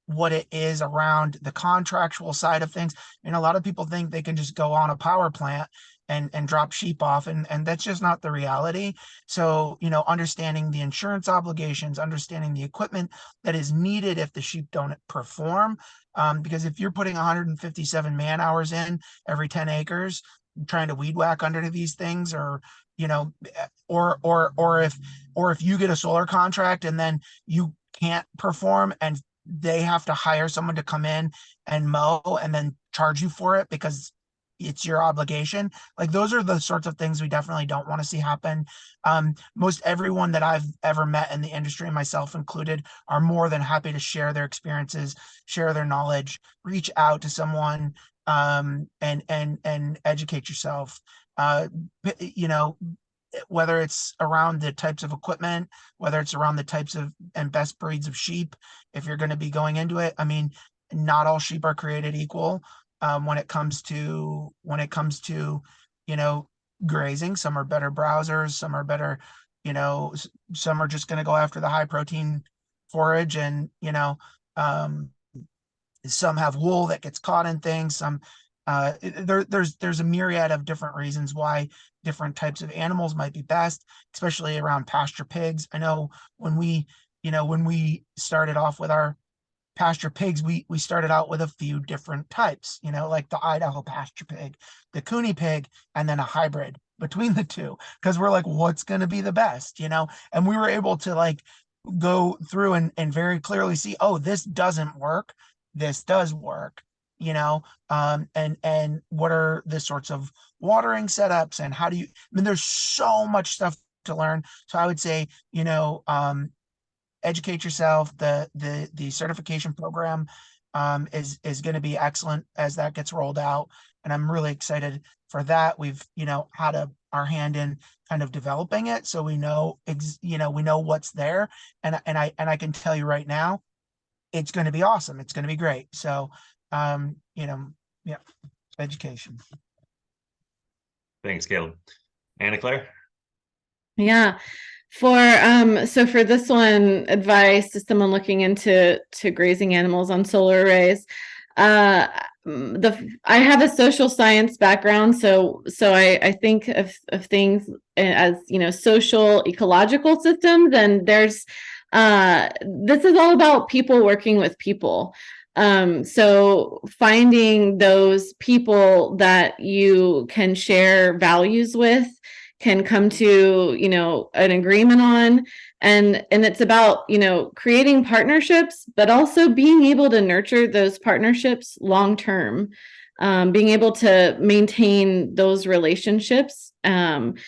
what it is around the contractual side of things. A lot of people think they can just go on a power plant and drop sheep off, and that's just not the reality. So understanding the insurance obligations, understanding the equipment that is needed if the sheep don't perform, because if you're putting 157 man hours in every 10 acres trying to weed whack under these things, or if you get a solar contract and then you can't perform and they have to hire someone to come in and mow and then charge you for it because it's your obligation. Like, those are the sorts of things we definitely don't want to see happen. Most everyone that I've ever met in the industry, myself included, are more than happy to share their experiences, share their knowledge, reach out to someone, and educate yourself. Whether it's around the types of equipment, whether it's around the types of and best breeds of sheep, if you're going to be going into it. I mean, not all sheep are created equal. When it comes to grazing, some are better browsers, some are better, some are just going to go after the high protein forage, and some have wool that gets caught in things. Some there's a myriad of different reasons why different types of animals might be best, especially around pasture pigs. I know when we you know, when we started off with our pasture pigs, we started out with a few different types, you know, like the Idaho pasture pig, the Cooney pig, and then a hybrid between the two, because we're like, what's going to be the best, you know? And we were able to like go through and very clearly see, oh, this doesn't work, this does work, you know. And what are the sorts of watering setups, and how do you, I mean, there's so much stuff to learn. So I would say, you know, educate yourself. The certification program is going to be excellent as that gets rolled out, and I'm really excited for that. We've, you know, had our hand in kind of developing it, so we know you know, we know what's there, and I can tell you right now, it's going to be awesome. It's going to be great. So you know, yeah, education.
Thanks, Caleb. Anna Claire?
Yeah. So for this one, advice to someone looking into grazing animals on solar arrays. I have a social science background, so I think of things as, you know, social ecological systems, and there's this is all about people working with people. So finding those people that you can share values with, can come to, you know, an agreement on, and it's about, you know, creating partnerships, but also being able to nurture those partnerships long term, being able to maintain those relationships, and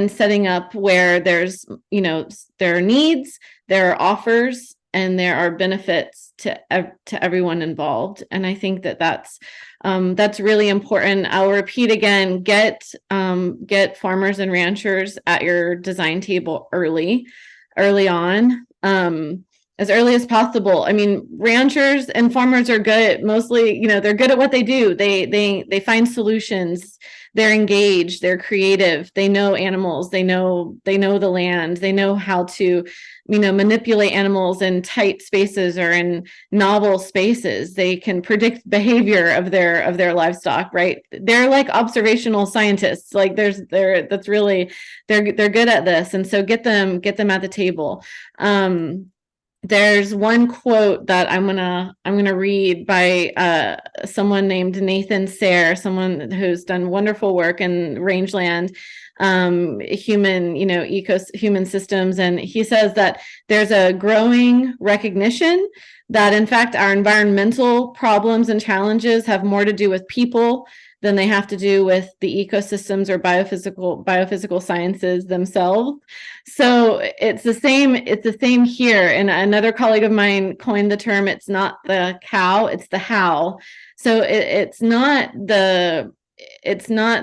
setting up where there's, you know, there are needs, there are offers, and there are benefits to everyone involved. And I think that's really important. I'll repeat again, get farmers and ranchers at your design table early on, as early as possible. I mean, ranchers and farmers are good, mostly, you know, they're good at what they do. They find solutions, they're engaged, they're creative, they know animals, they know the land, they know how to, you know, manipulate animals in tight spaces or in novel spaces. They can predict behavior of their livestock, right? They're like observational scientists. Like they're good at this. And so get them at the table. There's one quote that I'm gonna read by someone named Nathan Sayre, someone who's done wonderful work in rangeland, human systems, and he says that there's a growing recognition that in fact our environmental problems and challenges have more to do with people than they have to do with the ecosystems or biophysical sciences themselves. So it's the same here. And another colleague of mine coined the term, it's not the cow, it's the how. So it's not the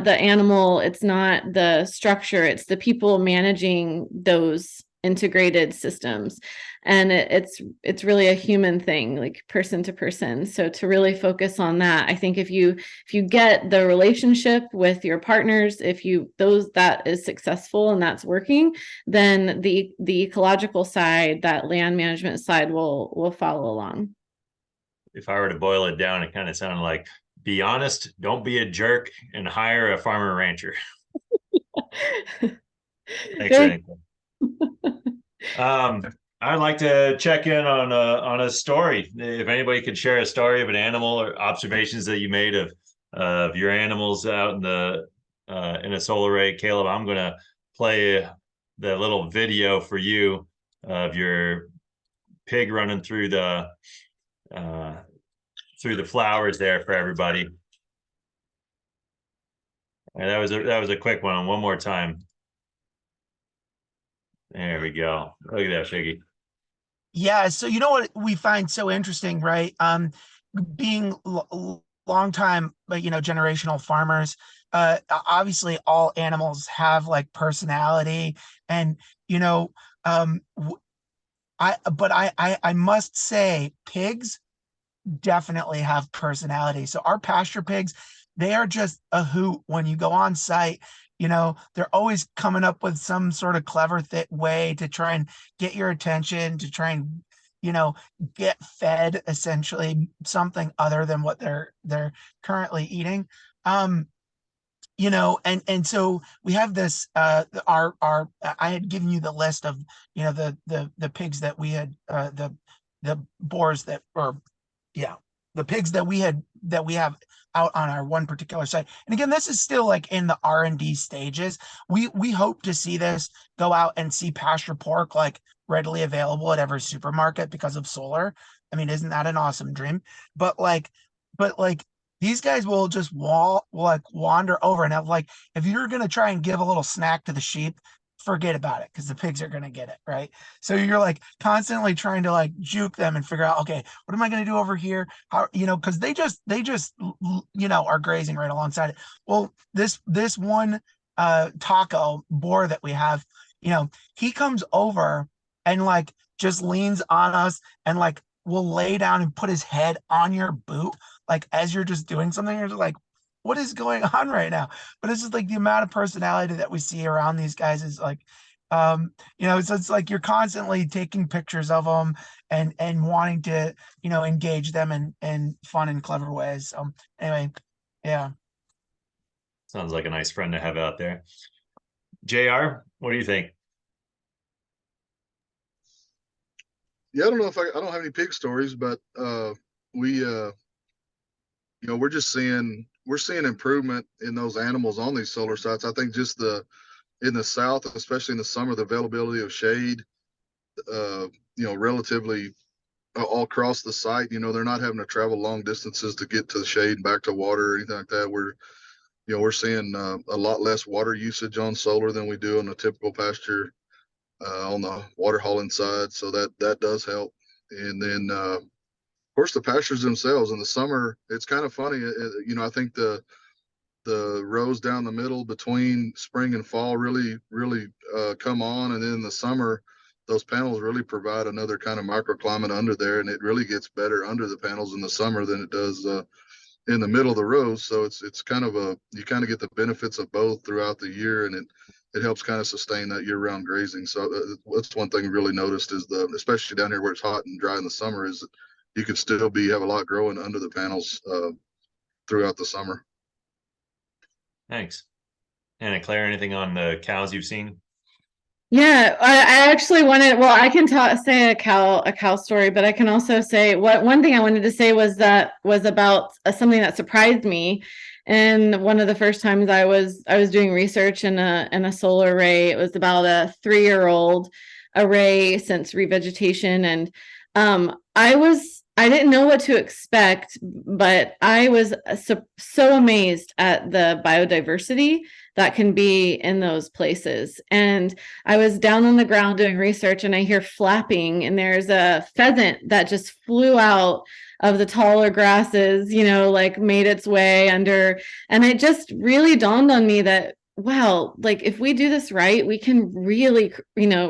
animal, it's not the structure, it's the people managing those integrated systems. And it's really a human thing, like person to person. So to really focus on that, I think if you get the relationship with your partners, that is successful and that's working, then the ecological side, that land management side will follow along.
If I were to boil it down, it kind of sounded like, be honest, don't be a jerk, and hire a farmer rancher. Thanks, Annika. I'd like to check in on a story. If anybody could share a story of an animal or observations that you made of your animals out in a solar array. Caleb, I'm gonna play the little video for you of your pig running through the flowers there for everybody. And that was a quick one. One more time. There we go. Look at that, Piggy.
Yeah, so you know what we find so interesting, right? Being long time, you know, generational farmers, obviously all animals have like personality, and you know, I must say pigs definitely have personality. So our pasture pigs, they are just a hoot when you go on site. You know, they're always coming up with some sort of clever way to try and get your attention, to try and, you know, get fed essentially something other than what they're currently eating. and so we have this, our, I had given you the list of, the pigs that we had, the boars that, or yeah, the pigs that we have out on our one particular site. And again, this is still like in the R&D stages. We hope to see this go out and see pasture pork like readily available at every supermarket because of solar. I mean, isn't that an awesome dream? But like these guys will just wander over and have, like, if you're gonna try and give a little snack to the sheep, forget about it because the pigs are gonna get it, right? So you're like constantly trying to like juke them and figure out, okay, what am I gonna do over here? How, because they just are grazing right alongside it. Well, this one taco boar that we have, he comes over and like just leans on us and like will lay down and put his head on your boot, like as you're just doing something. You're just like, what is going on right now? But it's just like the amount of personality that we see around these guys is like, so it's like you're constantly taking pictures of them and wanting to, engage them in fun and clever ways. Anyway, yeah.
Sounds like a nice friend to have out there. JR, what do you think?
Yeah, I don't know if I don't have any pig stories, but we we're just seeing improvement in those animals on these solar sites. I think just in the south, especially in the summer, the availability of shade, relatively all across the site. They're not having to travel long distances to get to the shade and back to water or anything like that. We're seeing a lot less water usage on solar than we do on a typical pasture on the water hauling side. So that does help. And then, of course, the pastures themselves in the summer, it's kind of funny. I think the rows down the middle between spring and fall really, really come on. And then in the summer, those panels really provide another kind of microclimate under there. And it really gets better under the panels in the summer than it does in the middle of the rows. So it's kind of you kind of get the benefits of both throughout the year, and it helps kind of sustain that year-round grazing. So that's one thing we really noticed is especially down here where it's hot and dry in the summer, is that you can still have a lot growing under the panels throughout the summer.
Thanks. Anna Claire, anything on the cows you've seen?
Yeah, I actually wanted, well, I can say a cow story, but I can also say one thing I wanted to say was about something that surprised me. And one of the first times I was doing research in a solar array, it was about a 3-year-old array since revegetation. And I didn't know what to expect, but I was so amazed at the biodiversity that can be in those places. And I was down on the ground doing research and I hear flapping, and there's a pheasant that just flew out of the taller grasses, like made its way under. And it just really dawned on me that, wow, like if we do this right, we can really,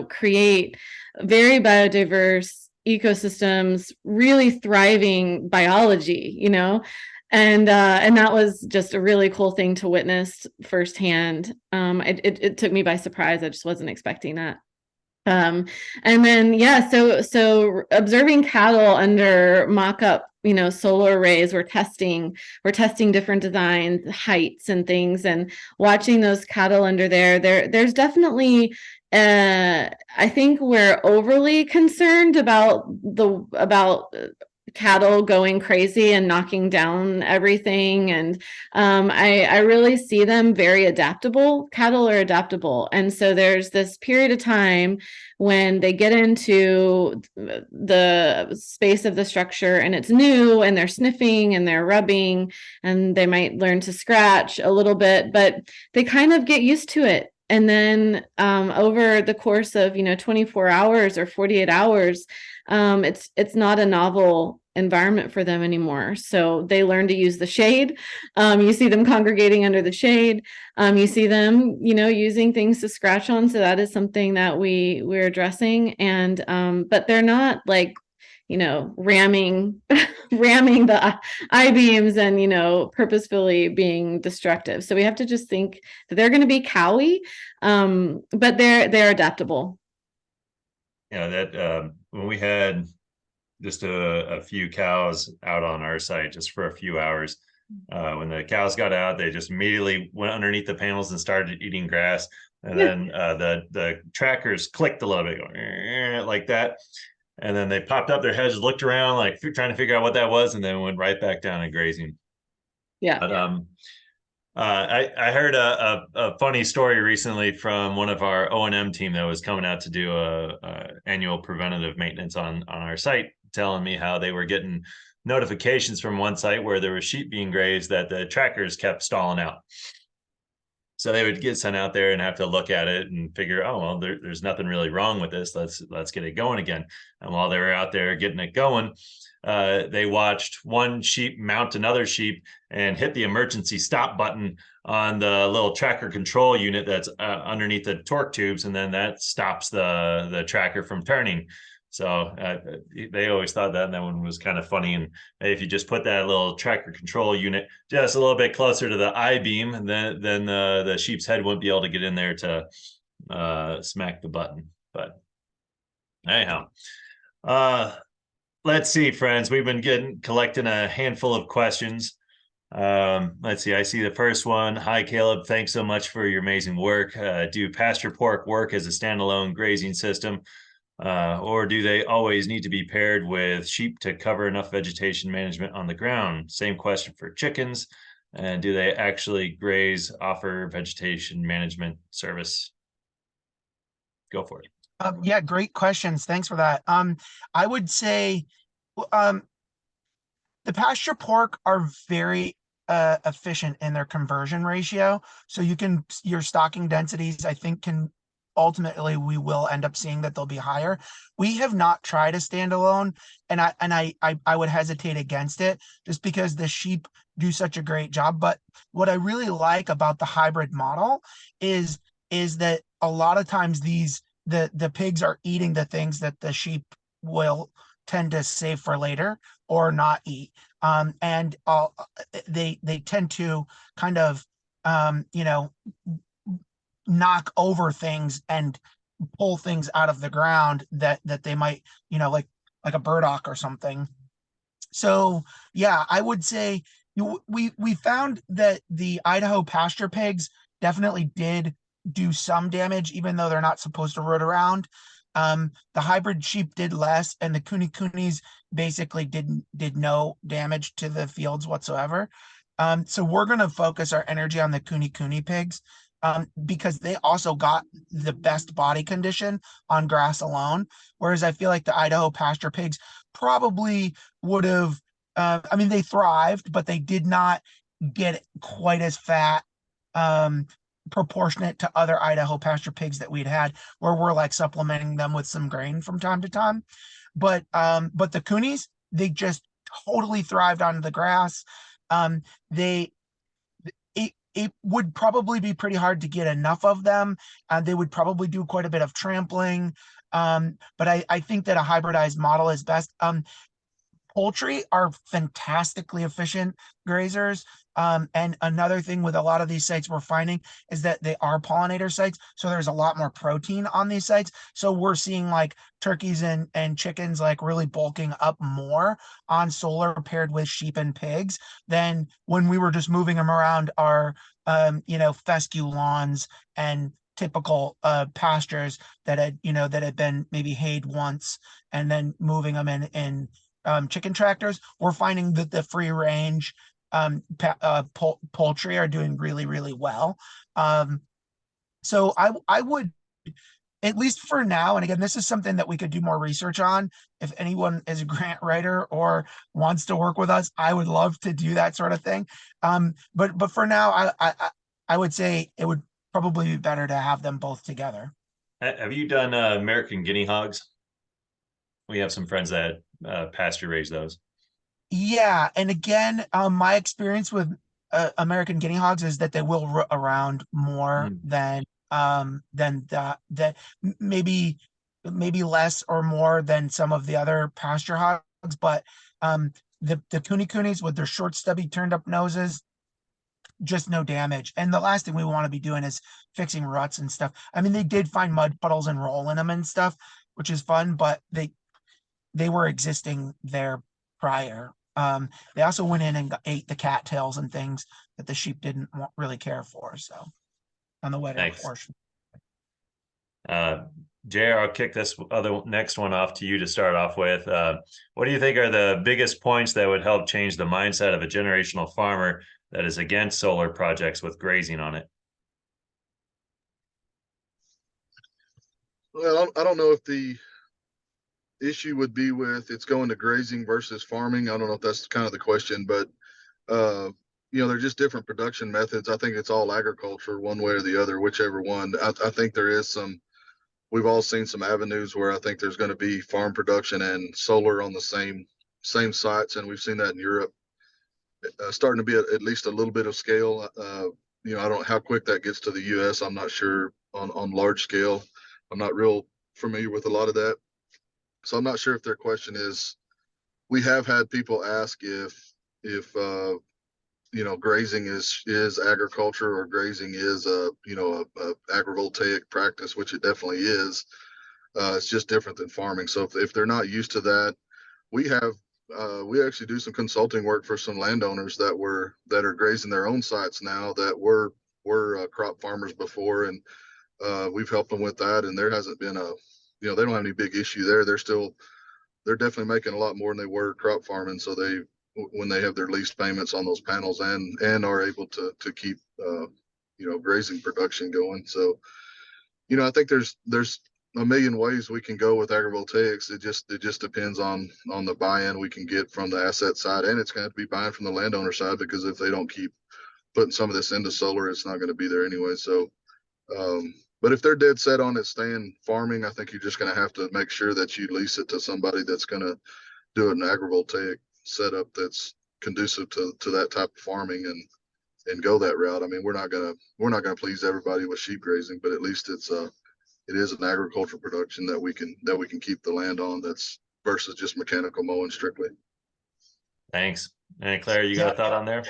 create very biodiverse ecosystems, really thriving biology, and that was just a really cool thing to witness firsthand. It took me by surprise. I just wasn't expecting that. And then, yeah, so observing cattle under mock-up, solar arrays, we're testing different designs, heights and things, and watching those cattle under there's definitely I think we're overly concerned about cattle going crazy and knocking down everything. And I really see them very adaptable. Cattle are adaptable. And so there's this period of time when they get into the space of the structure and it's new and they're sniffing and they're rubbing and they might learn to scratch a little bit, but they kind of get used to it. And then over the course of 24 hours or 48 hours, it's not a novel environment for them anymore. So they learn to use the shade. You see them congregating under the shade. You see them, using things to scratch on. So that is something that we're addressing. And but they're not like, ramming the I-beams and, purposefully being destructive. So we have to just think that they're going to be cowy, but they're adaptable.
Yeah, that when we had just a few cows out on our site just for a few hours, when the cows got out, they just immediately went underneath the panels and started eating grass. And then the trackers clicked a little bit, going, like that. And then they popped up their heads, looked around, like trying to figure out what that was, and then went right back down and grazing.
Yeah.
But I heard a funny story recently from one of our O&M team that was coming out to do a annual preventative maintenance on our site, telling me how they were getting notifications from one site where there were sheep being grazed that the trackers kept stalling out. So they would get sent out there and have to look at it and figure, oh, well, there's nothing really wrong with this. Let's get it going again. And while they were out there getting it going, they watched one sheep mount another sheep and hit the emergency stop button on the little tracker control unit that's underneath the torque tubes, and then that stops the tracker from turning. So they always thought that one was kind of funny. And if you just put that little tracker control unit just a little bit closer to the I-beam, and then the sheep's head wouldn't be able to get in there to smack the button. But anyhow, let's see, friends. We've been collecting a handful of questions. Let's see. I see the first one. Hi, Caleb. Thanks so much for your amazing work. Do pasture pork work as a standalone grazing system? Or do they always need to be paired with sheep to cover enough vegetation management on the ground? Same question for chickens. And do they actually graze, offer vegetation management service? Go for it.
Yeah, great questions. Thanks for that. I would say the pasture pork are very efficient in their conversion ratio. So your stocking densities, I think, can ultimately, we will end up seeing that they'll be higher. We have not tried a standalone, and I would hesitate against it just because the sheep do such a great job. But what I really like about the hybrid model is that a lot of times the pigs are eating the things that the sheep will tend to save for later or not eat. And they tend to kind of knock over things and pull things out of the ground that they might, like a burdock or something. So yeah, I would say we found that the Idaho pasture pigs definitely did do some damage, even though they're not supposed to root around. The hybrid sheep did less, and the coonies basically did no damage to the fields whatsoever. So we're going to focus our energy on the cooney pigs, because they also got the best body condition on grass alone. Whereas I feel like the Idaho pasture pigs probably would have, they thrived, but they did not get quite as fat, proportionate to other Idaho pasture pigs that we'd had, where we're like supplementing them with some grain from time to time. But the coonies, they just totally thrived on the grass. It would probably be pretty hard to get enough of them. They would probably do quite a bit of trampling. But I think that a hybridized model is best. Poultry are fantastically efficient grazers. And another thing with a lot of these sites we're finding is that they are pollinator sites. So there's a lot more protein on these sites. So we're seeing like turkeys and chickens like really bulking up more on solar paired with sheep and pigs than when we were just moving them around our, fescue lawns and typical pastures that had been maybe hayed once and then moving them in chicken tractors. We're finding that the free range poultry are doing really, really well. So I would, at least for now, and again, this is something that we could do more research on. If anyone is a grant writer or wants to work with us, I would love to do that sort of thing. But for now, I would say it would probably be better to have them both together.
Have you done American guinea hogs? We have some friends that pasture raise those.
Yeah, and again, my experience with American guinea hogs is that they will root around more than that maybe less or more than some of the other pasture hogs. But the coonies with their short, stubby, turned up noses, just no damage. And the last thing we want to be doing is fixing ruts and stuff. They did find mud puddles and roll in them and stuff, which is fun, but they were existing there prior. They also went in and ate the cattails and things that the sheep didn't really care for. So on the wetter
Thanks.
portion.
JR, I'll kick this next one off to you to start off with. What do you think are the biggest points that would help change the mindset of a generational farmer that is against solar projects with grazing on it?
Well, I don't know if the issue would be with it's going to grazing versus farming. I don't know if that's kind of the question, but they're just different production methods. I think it's all agriculture one way or the other, whichever one. I think there is we've all seen some avenues where I think there's going to be farm production and solar on the same sites, and we've seen that in Europe, starting to be at least a little bit of scale. I don't know how quick that gets to the U.S. I'm not sure on large scale. I'm not real familiar with a lot of that, so I'm not sure if their question is. We have had people ask if grazing is agriculture, or grazing is a agrivoltaic practice, which it definitely is. It's just different than farming. So if they're not used to that, we actually do some consulting work for some landowners that are grazing their own sites now that were crop farmers before, and we've helped them with that. And there hasn't been they don't have any big issue there. They're definitely making a lot more than they were crop farming. So when they have their lease payments on those panels and are able to keep grazing production going. So I think there's a million ways we can go with agrivoltaics. It just depends on the buy-in we can get from the asset side, and it's going to have to be buying from the landowner side, because if they don't keep putting some of this into solar, it's not going to be there anyway. So but if they're dead set on it staying farming, I think you're just going to have to make sure that you lease it to somebody that's going to do an agrivoltaic setup that's conducive to that type of farming and go that route. I mean, we're not gonna please everybody with sheep grazing, but at least it is an agricultural production that we can keep the land on, that's versus just mechanical mowing strictly.
Thanks. And Claire, you got a thought on there?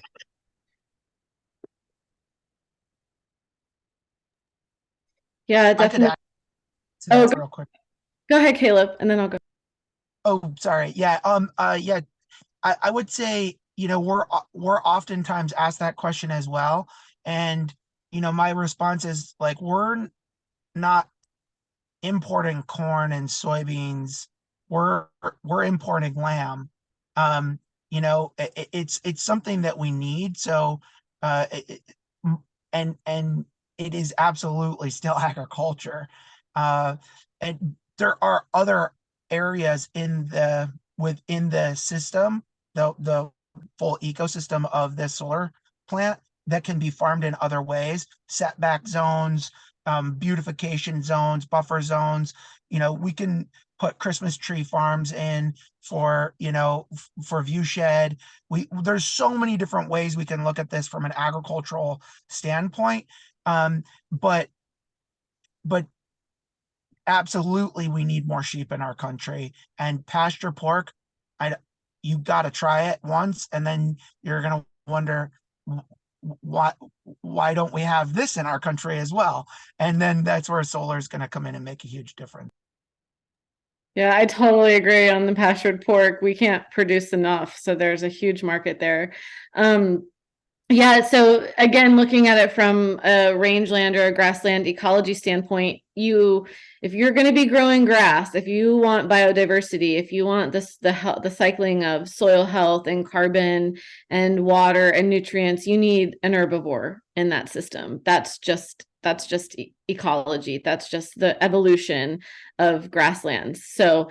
Yeah, definitely.
Real quick.
Go ahead, Caleb, and then I'll go.
Oh, sorry. Yeah. Yeah. I would say, we're oftentimes asked that question as well. And, my response is like, we're not importing corn and soybeans. We're importing lamb. It's something that we need. So, and it is absolutely still agriculture. And there are other areas within the system, the full ecosystem of this solar plant, that can be farmed in other ways: setback zones, beautification zones, buffer zones. We can put Christmas tree farms in for view shed. There's so many different ways we can look at this from an agricultural standpoint. But absolutely, we need more sheep in our country, and pasture pork. You got to try it once, and then you're going to wonder why don't we have this in our country as well? And then that's where solar is going to come in and make a huge difference.
Yeah, I totally agree on the pastured pork. We can't produce enough, so there's a huge market there. Yeah, so again, looking at it from a rangeland or a grassland ecology standpoint, if you're going to be growing grass, if you want biodiversity, if you want the cycling of soil health and carbon and water and nutrients, you need an herbivore in that system. That's just ecology. That's just the evolution of grasslands. So,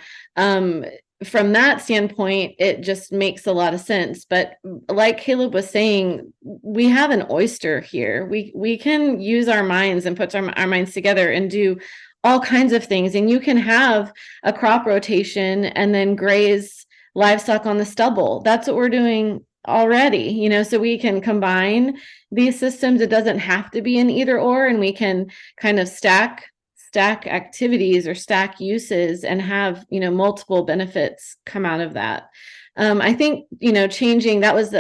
from that standpoint, it just makes a lot of sense. But like Caleb was saying, we have an oyster here. We can use our minds and put our minds together and do all kinds of things. And you can have a crop rotation and then graze livestock on the stubble. That's what we're doing already, so we can combine these systems. It doesn't have to be an either or, and we can kind of stack activities or stack uses and have multiple benefits come out of that. I think changing minds.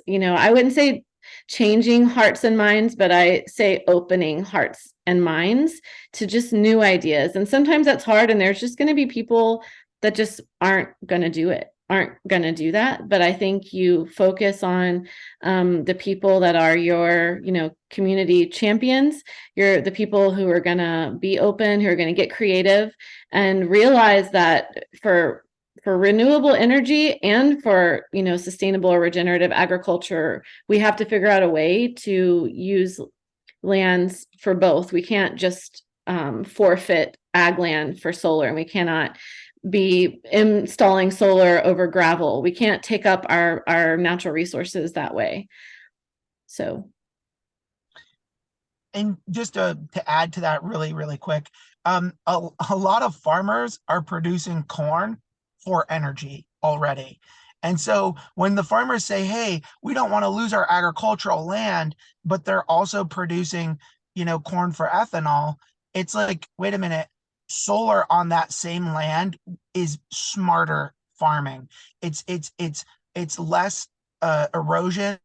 I wouldn't say changing hearts and minds, but I say opening hearts and minds to just new ideas. And sometimes that's hard, and there's just going to be people that just aren't going to do it. aren't going to do that. But I think you focus on the people that are your, community champions. You're the people who are going to be open, who are going to get creative, and realize that for renewable energy and for, sustainable or regenerative agriculture, we have to figure out a way to use lands for both. We can't just forfeit ag land for solar, and we cannot be installing solar over gravel. We can't take up our natural resources that way. So,
and just to add to that really, really quick, a lot of farmers are producing corn for energy already. And so when the farmers say, hey, we don't want to lose our agricultural land, but they're also producing, corn for ethanol, it's like, wait a minute, solar on that same land is smarter farming. It's less erosion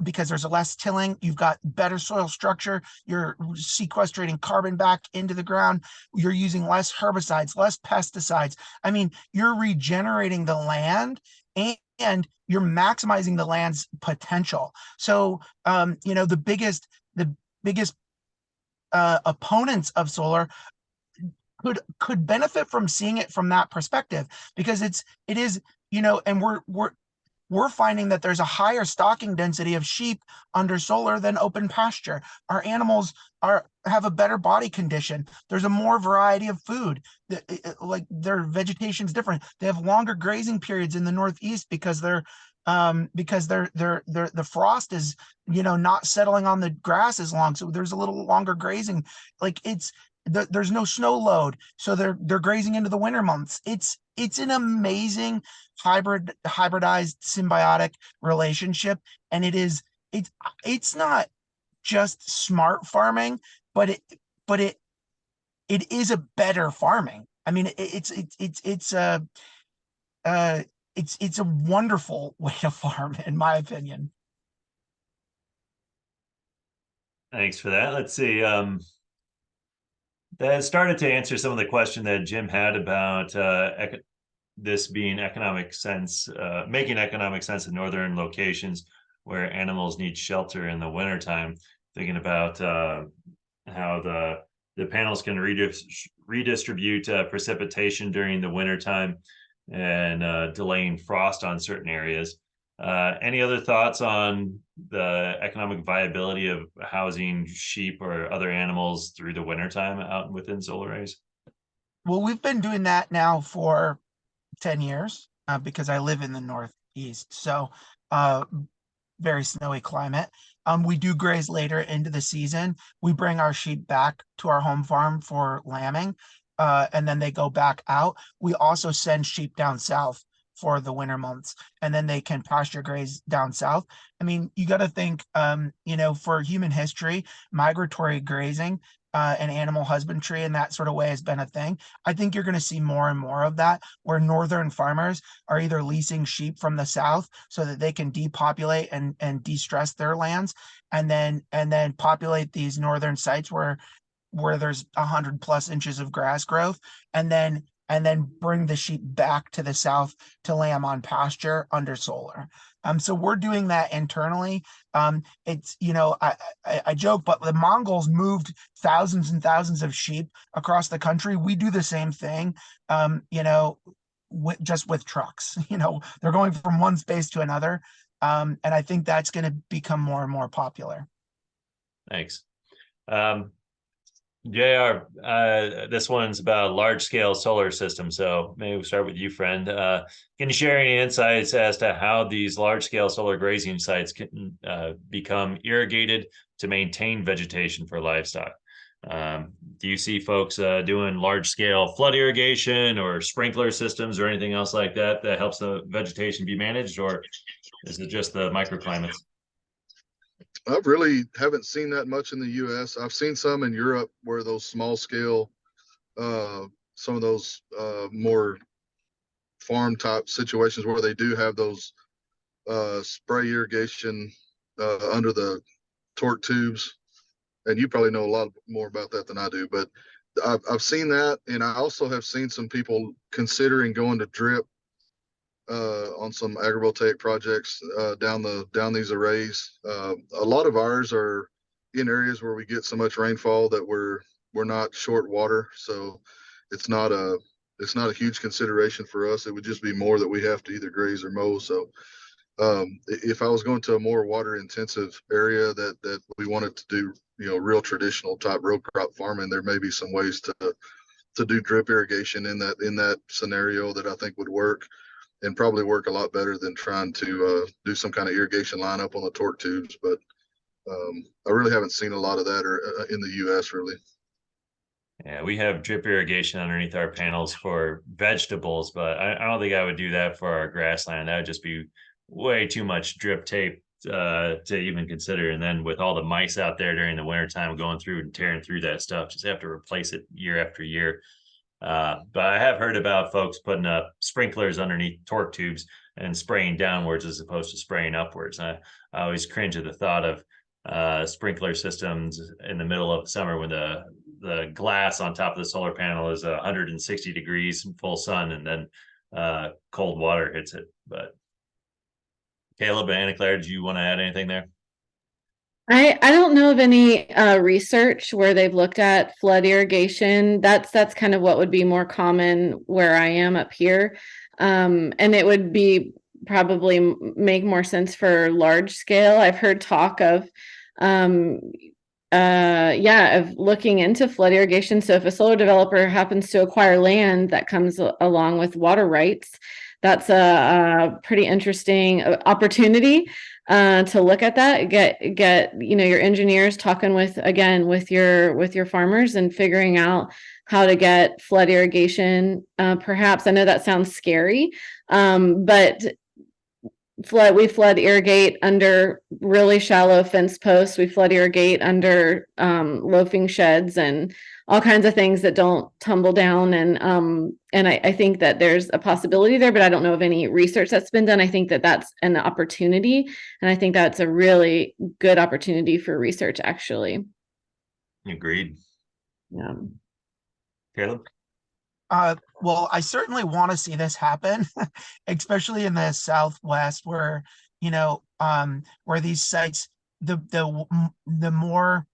because there's less tilling. You've got better soil structure. You're sequestrating carbon back into the ground. You're using less herbicides, less pesticides. I mean, you're regenerating the land and you're maximizing the land's potential. So, the biggest opponents of solar could benefit from seeing it from that perspective, because it is, and we're finding that there's a higher stocking density of sheep under solar than open pasture. Our animals have a better body condition. There's a more variety of food. Like their vegetation's different. They have longer grazing periods in the Northeast because the frost is, not settling on the grass as long. So there's a little longer grazing. Like there's no snow load, so they're grazing into the winter months. It's an amazing hybridized symbiotic relationship, and it's not just smart farming, but it is a better farming. I mean, it's a wonderful way to farm, in my opinion.
Thanks for that. Let's see. That started to answer some of the question that Jim had about this being making economic sense in northern locations where animals need shelter in the wintertime. Thinking about how the panels can redistribute precipitation during the wintertime and delaying frost on certain areas. Any other thoughts on the economic viability of housing sheep or other animals through the wintertime out within solar arrays?
Well, we've been doing that now for 10 years because I live in the Northeast. So very snowy climate. We do graze later into the season. We bring our sheep back to our home farm for lambing, and then they go back out. We also send sheep down south for the winter months, and then they can pasture graze down south. I mean, you got to think, for human history, migratory grazing and animal husbandry and that sort of way has been a thing. I think you're going to see more and more of that, where northern farmers are either leasing sheep from the south so that they can depopulate and de-stress their lands, and then populate these northern sites where there's 100+ inches of grass growth, and then bring the sheep back to the south to lamb on pasture under solar. So we're doing that internally. It's, I joke, but the Mongols moved thousands and thousands of sheep across the country. We do the same thing, just with trucks. They're going from one space to another. And I think that's going to become more and more popular.
Thanks. JR, this one's about large scale solar systems. So maybe we'll start with you, friend. Can you share any insights as to how these large scale solar grazing sites can become irrigated to maintain vegetation for livestock? Do you see folks doing large scale flood irrigation or sprinkler systems or anything else like that that helps the vegetation be managed, or is it just the microclimates?
I really haven't seen that much in the U.S. I've seen some in Europe where those small scale, some of those more farm type situations where they do have those spray irrigation under the torque tubes. And you probably know a lot more about that than I do, but I've seen that. And I also have seen some people considering going to drip on some agrivoltaic projects down these arrays. A lot of ours are in areas where we get so much rainfall that we're not short water, so it's not a huge consideration for us. It would just be more that we have to either graze or mow. So if I was going to a more water intensive area that we wanted to do, real traditional type row crop farming, there may be some ways to do drip irrigation in that scenario that I think would work, and probably work a lot better than trying to do some kind of irrigation line up on the torque tubes. But I really haven't seen a lot of that in the U.S. really.
Yeah, we have drip irrigation underneath our panels for vegetables, but I don't think I would do that for our grassland. That would just be way too much drip tape to even consider. And then with all the mice out there during the wintertime going through and tearing through that stuff, just have to replace it year after year. But I have heard about folks putting up sprinklers underneath torque tubes and spraying downwards as opposed to spraying upwards. I always cringe at the thought of sprinkler systems in the middle of summer when the glass on top of the solar panel is 160 degrees full sun, and then cold water hits it. But Caleb and Anna Claire, do you want to add anything there?
I don't know of any research where they've looked at flood irrigation. That's kind of what would be more common where I am up here. And it would be probably make more sense for large scale. I've heard talk of of looking into flood irrigation. So if a solar developer happens to acquire land that comes along with water rights, that's a pretty interesting opportunity to look at that. Get your engineers talking with your farmers and figuring out how to get flood irrigation. Perhaps, I know that sounds scary, but we flood irrigate under really shallow fence posts. We flood irrigate under loafing sheds and all kinds of things that don't tumble down. And I think that there's a possibility there, but I don't know of any research that's been done. I think that that's an opportunity, and I think that's a really good opportunity for research, actually.
Agreed.
Yeah.
Caleb?
Well, I certainly want to see this happen, especially in the Southwest, where where these sites, the more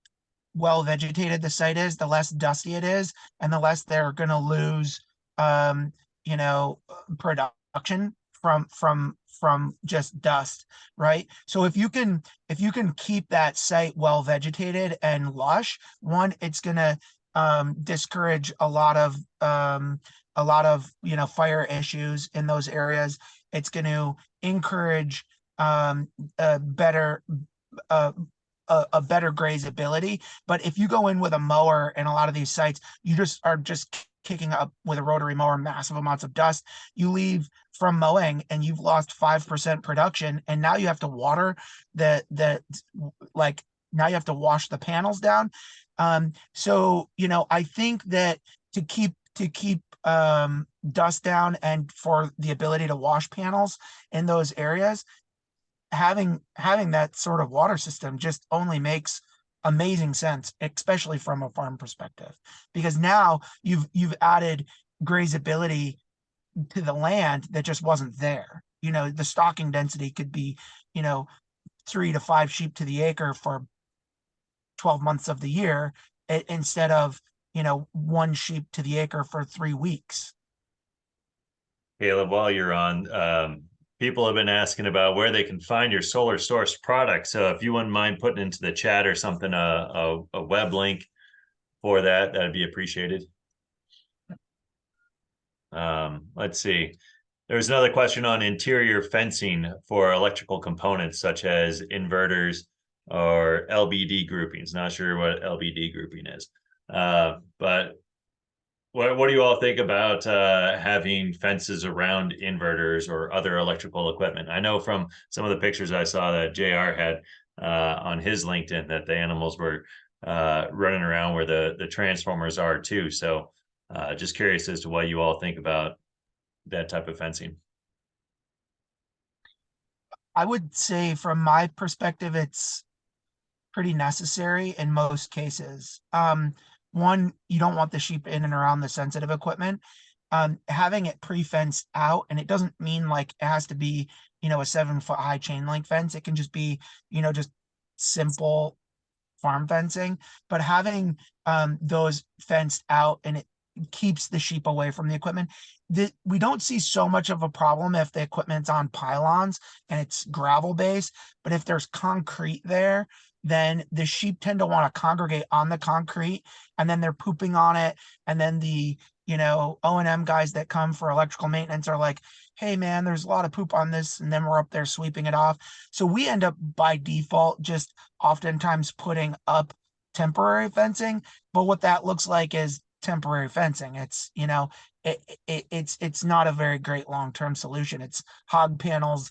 well vegetated the site is, the less dusty it is, and the less they're going to lose, production from just dust, right? So if you can keep that site well vegetated and lush, one, it's going to discourage a lot of fire issues in those areas. It's going to encourage a better grazability. But if you go in with a mower in a lot of these sites, you just are kicking up with a rotary mower massive amounts of dust. You leave from mowing and you've lost 5% production, and now you have to water now you have to wash the panels down. So I think that to keep dust down and for the ability to wash panels in those areas, having that sort of water system just only makes amazing sense, especially from a farm perspective, because now you've added grazability to the land that just wasn't there. The stocking density could be 3 to 5 sheep to the acre for 12 months of the year, instead of 1 sheep to the acre for 3 weeks.
Caleb, while you're on, people have been asking about where they can find your solar source product. So if you wouldn't mind putting into the chat or something, a web link for that'd be appreciated. Let's see. There's another question on interior fencing for electrical components such as inverters or LBD groupings. Not sure what LBD grouping is, but what do you all think about having fences around inverters or other electrical equipment? I know from some of the pictures I saw that JR had on his LinkedIn that the animals were running around where the transformers are too. So just curious as to what you all think about that type of fencing.
I would say from my perspective, it's pretty necessary in most cases. One, you don't want the sheep in and around the sensitive equipment. having it pre-fenced out, and it doesn't mean like it has to be, a 7-foot high chain link fence. It can just be, just simple farm fencing, but having those fenced out, and it keeps the sheep away from the equipment. We don't see so much of a problem if the equipment's on pylons and it's gravel based, but if there's concrete there, then the sheep tend to want to congregate on the concrete, and then they're pooping on it, and then the O&M guys that come for electrical maintenance are like, hey man, there's a lot of poop on this, and then we're up there sweeping it off. So we end up by default just oftentimes putting up temporary fencing, but what that looks like is temporary fencing. It's it's not a very great long-term solution. It's hog panels,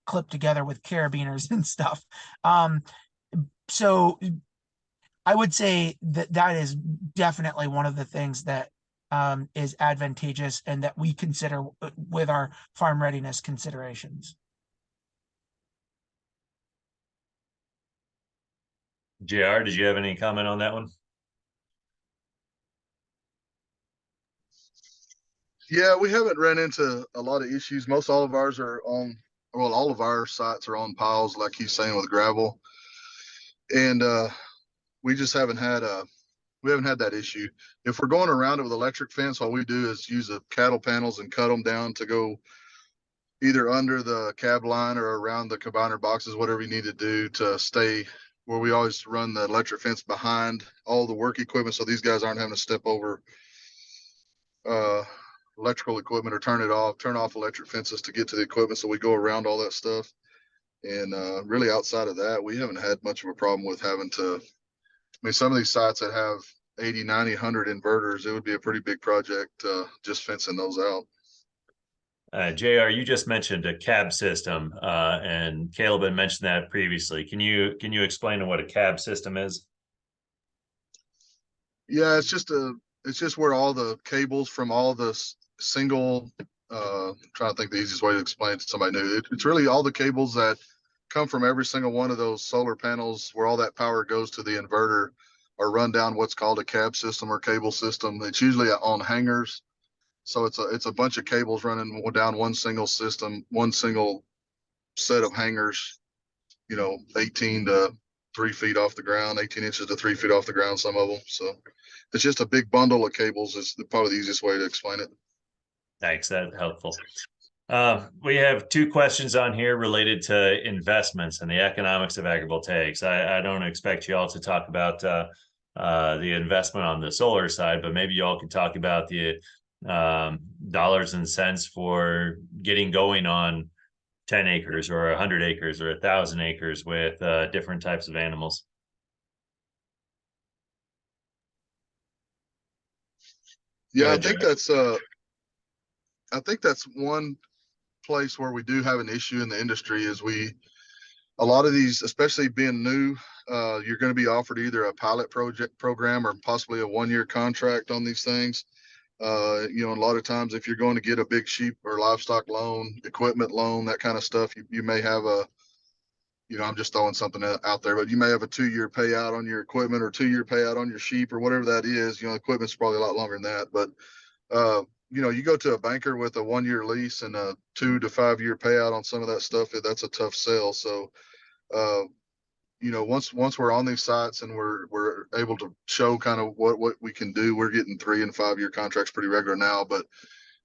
clipped together with carabiners and stuff. So I would say that is definitely one of the things that is advantageous and that we consider with our farm readiness considerations.
JR, did you have any comment on that one?
Yeah, we haven't run into a lot of issues. Most all of ours are on, well, all of our sites are on piles, like he's saying, with gravel. And we just haven't had that issue. If we're going around it with electric fence, all we do is use the cattle panels and cut them down to go either under the cab line or around the combiner boxes, whatever you need to do to stay where we always run the electric fence behind all the work equipment, so these guys aren't having to step over electrical equipment or turn off electric fences to get to the equipment. So we go around all that stuff. And really outside of that, we haven't had much of a problem with having to, some of these sites that have 80, 90, 100 inverters, it would be a pretty big project just fencing those out.
JR, you just mentioned a cab system, and Caleb had mentioned that previously. Can you explain what a cab system is?
Yeah, it's just where all the cables from all the single, I'm trying to think the easiest way to explain it to somebody new. It's really all the cables that come from every single one of those solar panels where all that power goes to the inverter are run down what's called a cab system or cable system. It's usually on hangers. So it's a bunch of cables running down one single system, one single set of hangers, 18 to 3 feet off the ground, 18 inches to 3 feet off the ground, some of them. So it's just a big bundle of cables is probably the easiest way to explain it.
Thanks, that's helpful. We have two questions on here related to investments and the economics of agrivoltaics. I don't expect you all to talk about the investment on the solar side, but maybe you all can talk about the dollars and cents for getting going on 10 acres or 100 acres or 1,000 acres with different types of animals.
Yeah, I think that's one place where we do have an issue in the industry is a lot of these, especially being new, you're going to be offered either a pilot program or possibly a 1-year contract on these things. A lot of times if you're going to get a big sheep or livestock loan, equipment loan, that kind of stuff, you may have I'm just throwing something out there, but you may have a 2-year payout on your equipment or 2-year payout on your sheep or whatever that is. Equipment's probably a lot longer than that, but you go to a banker with a 1-year lease and a 2 to 5 year payout on some of that stuff, that's a tough sell. So, once we're on these sites and we're able to show kind of what we can do, we're getting 3 and 5 year contracts pretty regular now, but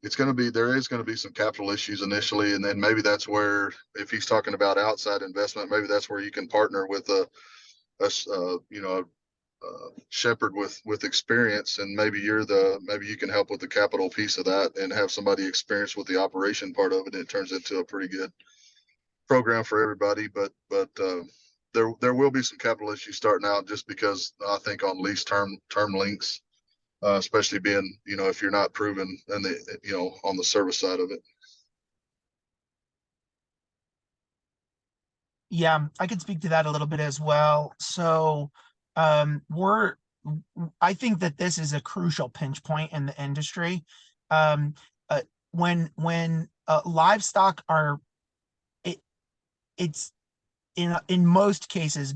there is going to be some capital issues initially. And then maybe that's where, if he's talking about outside investment, maybe that's where you can partner with a shepherd with experience, and maybe you can help with the capital piece of that and have somebody experienced with the operation part of it. And it turns into a pretty good program for everybody. But there will be some capital issues starting out, just because I think on lease term links, especially being, if you're not proven and on the service side of it.
Yeah, I can speak to that a little bit as well. So I think that this is a crucial pinch point in the industry. When livestock it's in most cases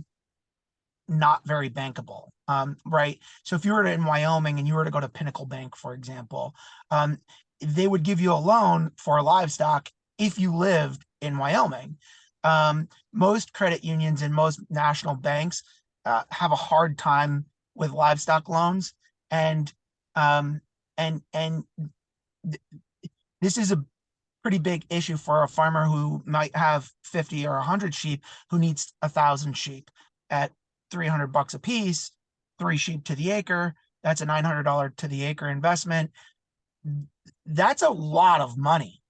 not very bankable. Right. So if you were in Wyoming and you were to go to Pinnacle Bank, for example, they would give you a loan for livestock if you lived in Wyoming. Most credit unions and most national banks have a hard time with livestock loans, and this is a pretty big issue for a farmer who might have 50 or 100 sheep who needs 1,000 sheep at $300 a piece, 3 sheep to the acre. That's a $900 to the acre investment. That's a lot of money.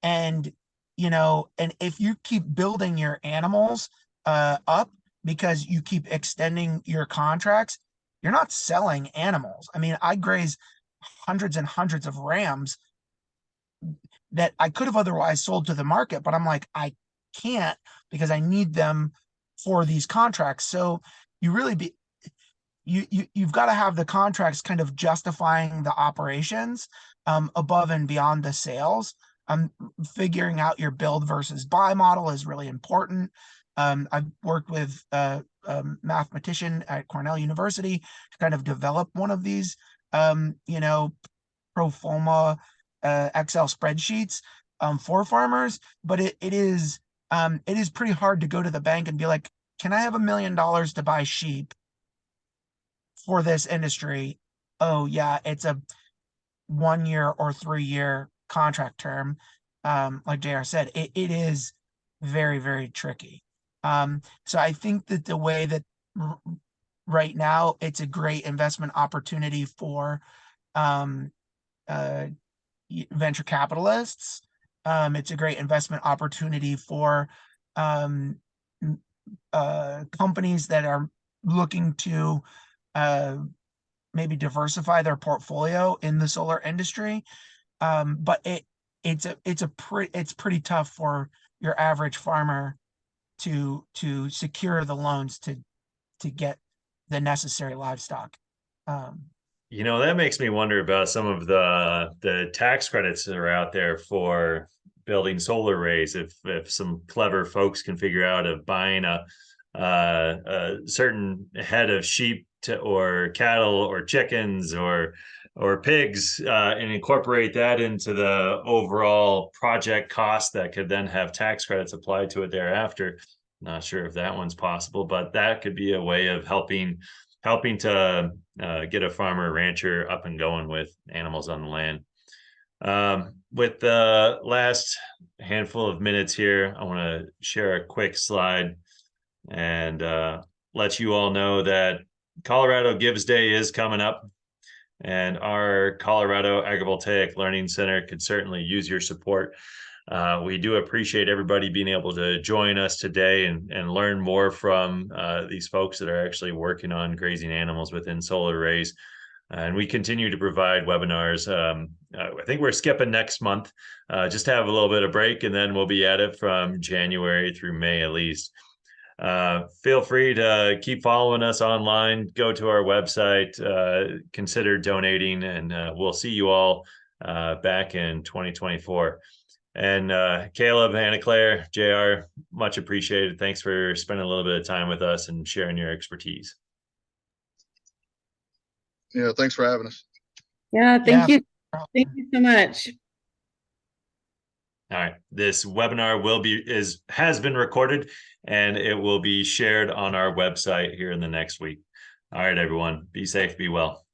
And, and if you keep building your animals up because you keep extending your contracts, you're not selling animals. I mean, I graze hundreds and hundreds of rams that I could have otherwise sold to the market, but I'm like, I can't because I need them for these contracts. So you've got to have the contracts kind of justifying the operations above and beyond the sales. Figuring out your build versus buy model is really important. I've worked with a mathematician at Cornell University to kind of develop one of these, pro forma Excel spreadsheets for farmers, but it is pretty hard to go to the bank and be like, can I have $1 million to buy sheep for this industry? Oh yeah, it's a 1 year or 3 year contract term. Like JR said, it is very, very tricky. So I think that the way that right now it's a great investment opportunity for venture capitalists. It's a great investment opportunity for companies that are looking to maybe diversify their portfolio in the solar industry. But it's pretty tough for your average farmer to secure the loans to get the necessary livestock.
That makes me wonder about some of the tax credits that are out there for building solar arrays. If some clever folks can figure out of buying a certain head of sheep or cattle or chickens or pigs and incorporate that into the overall project cost that could then have tax credits applied to it thereafter. Not sure if that one's possible, but that could be a way of helping to get a farmer rancher up and going with animals on the land. With the last handful of minutes here, I want to share a quick slide and let you all know that Colorado Gives Day is coming up, and our Colorado Agrivoltaic Learning Center could certainly use your support. We do appreciate everybody being able to join us today and learn more from these folks that are actually working on grazing animals within solar arrays. And we continue to provide webinars. I think we're skipping next month, just to have a little bit of break, and then we'll be at it from January through May at least. Feel free to keep following us online, go to our website, consider donating, and we'll see you all back in 2024. And Caleb, Anna Claire, JR, much appreciated. Thanks for spending a little bit of time with us and sharing your expertise.
Yeah, thanks for having us.
Yeah, thank you. Thank you so much.
All right, this webinar has been recorded, and it will be shared on our website here in the next week. All right, everyone, be safe, be well.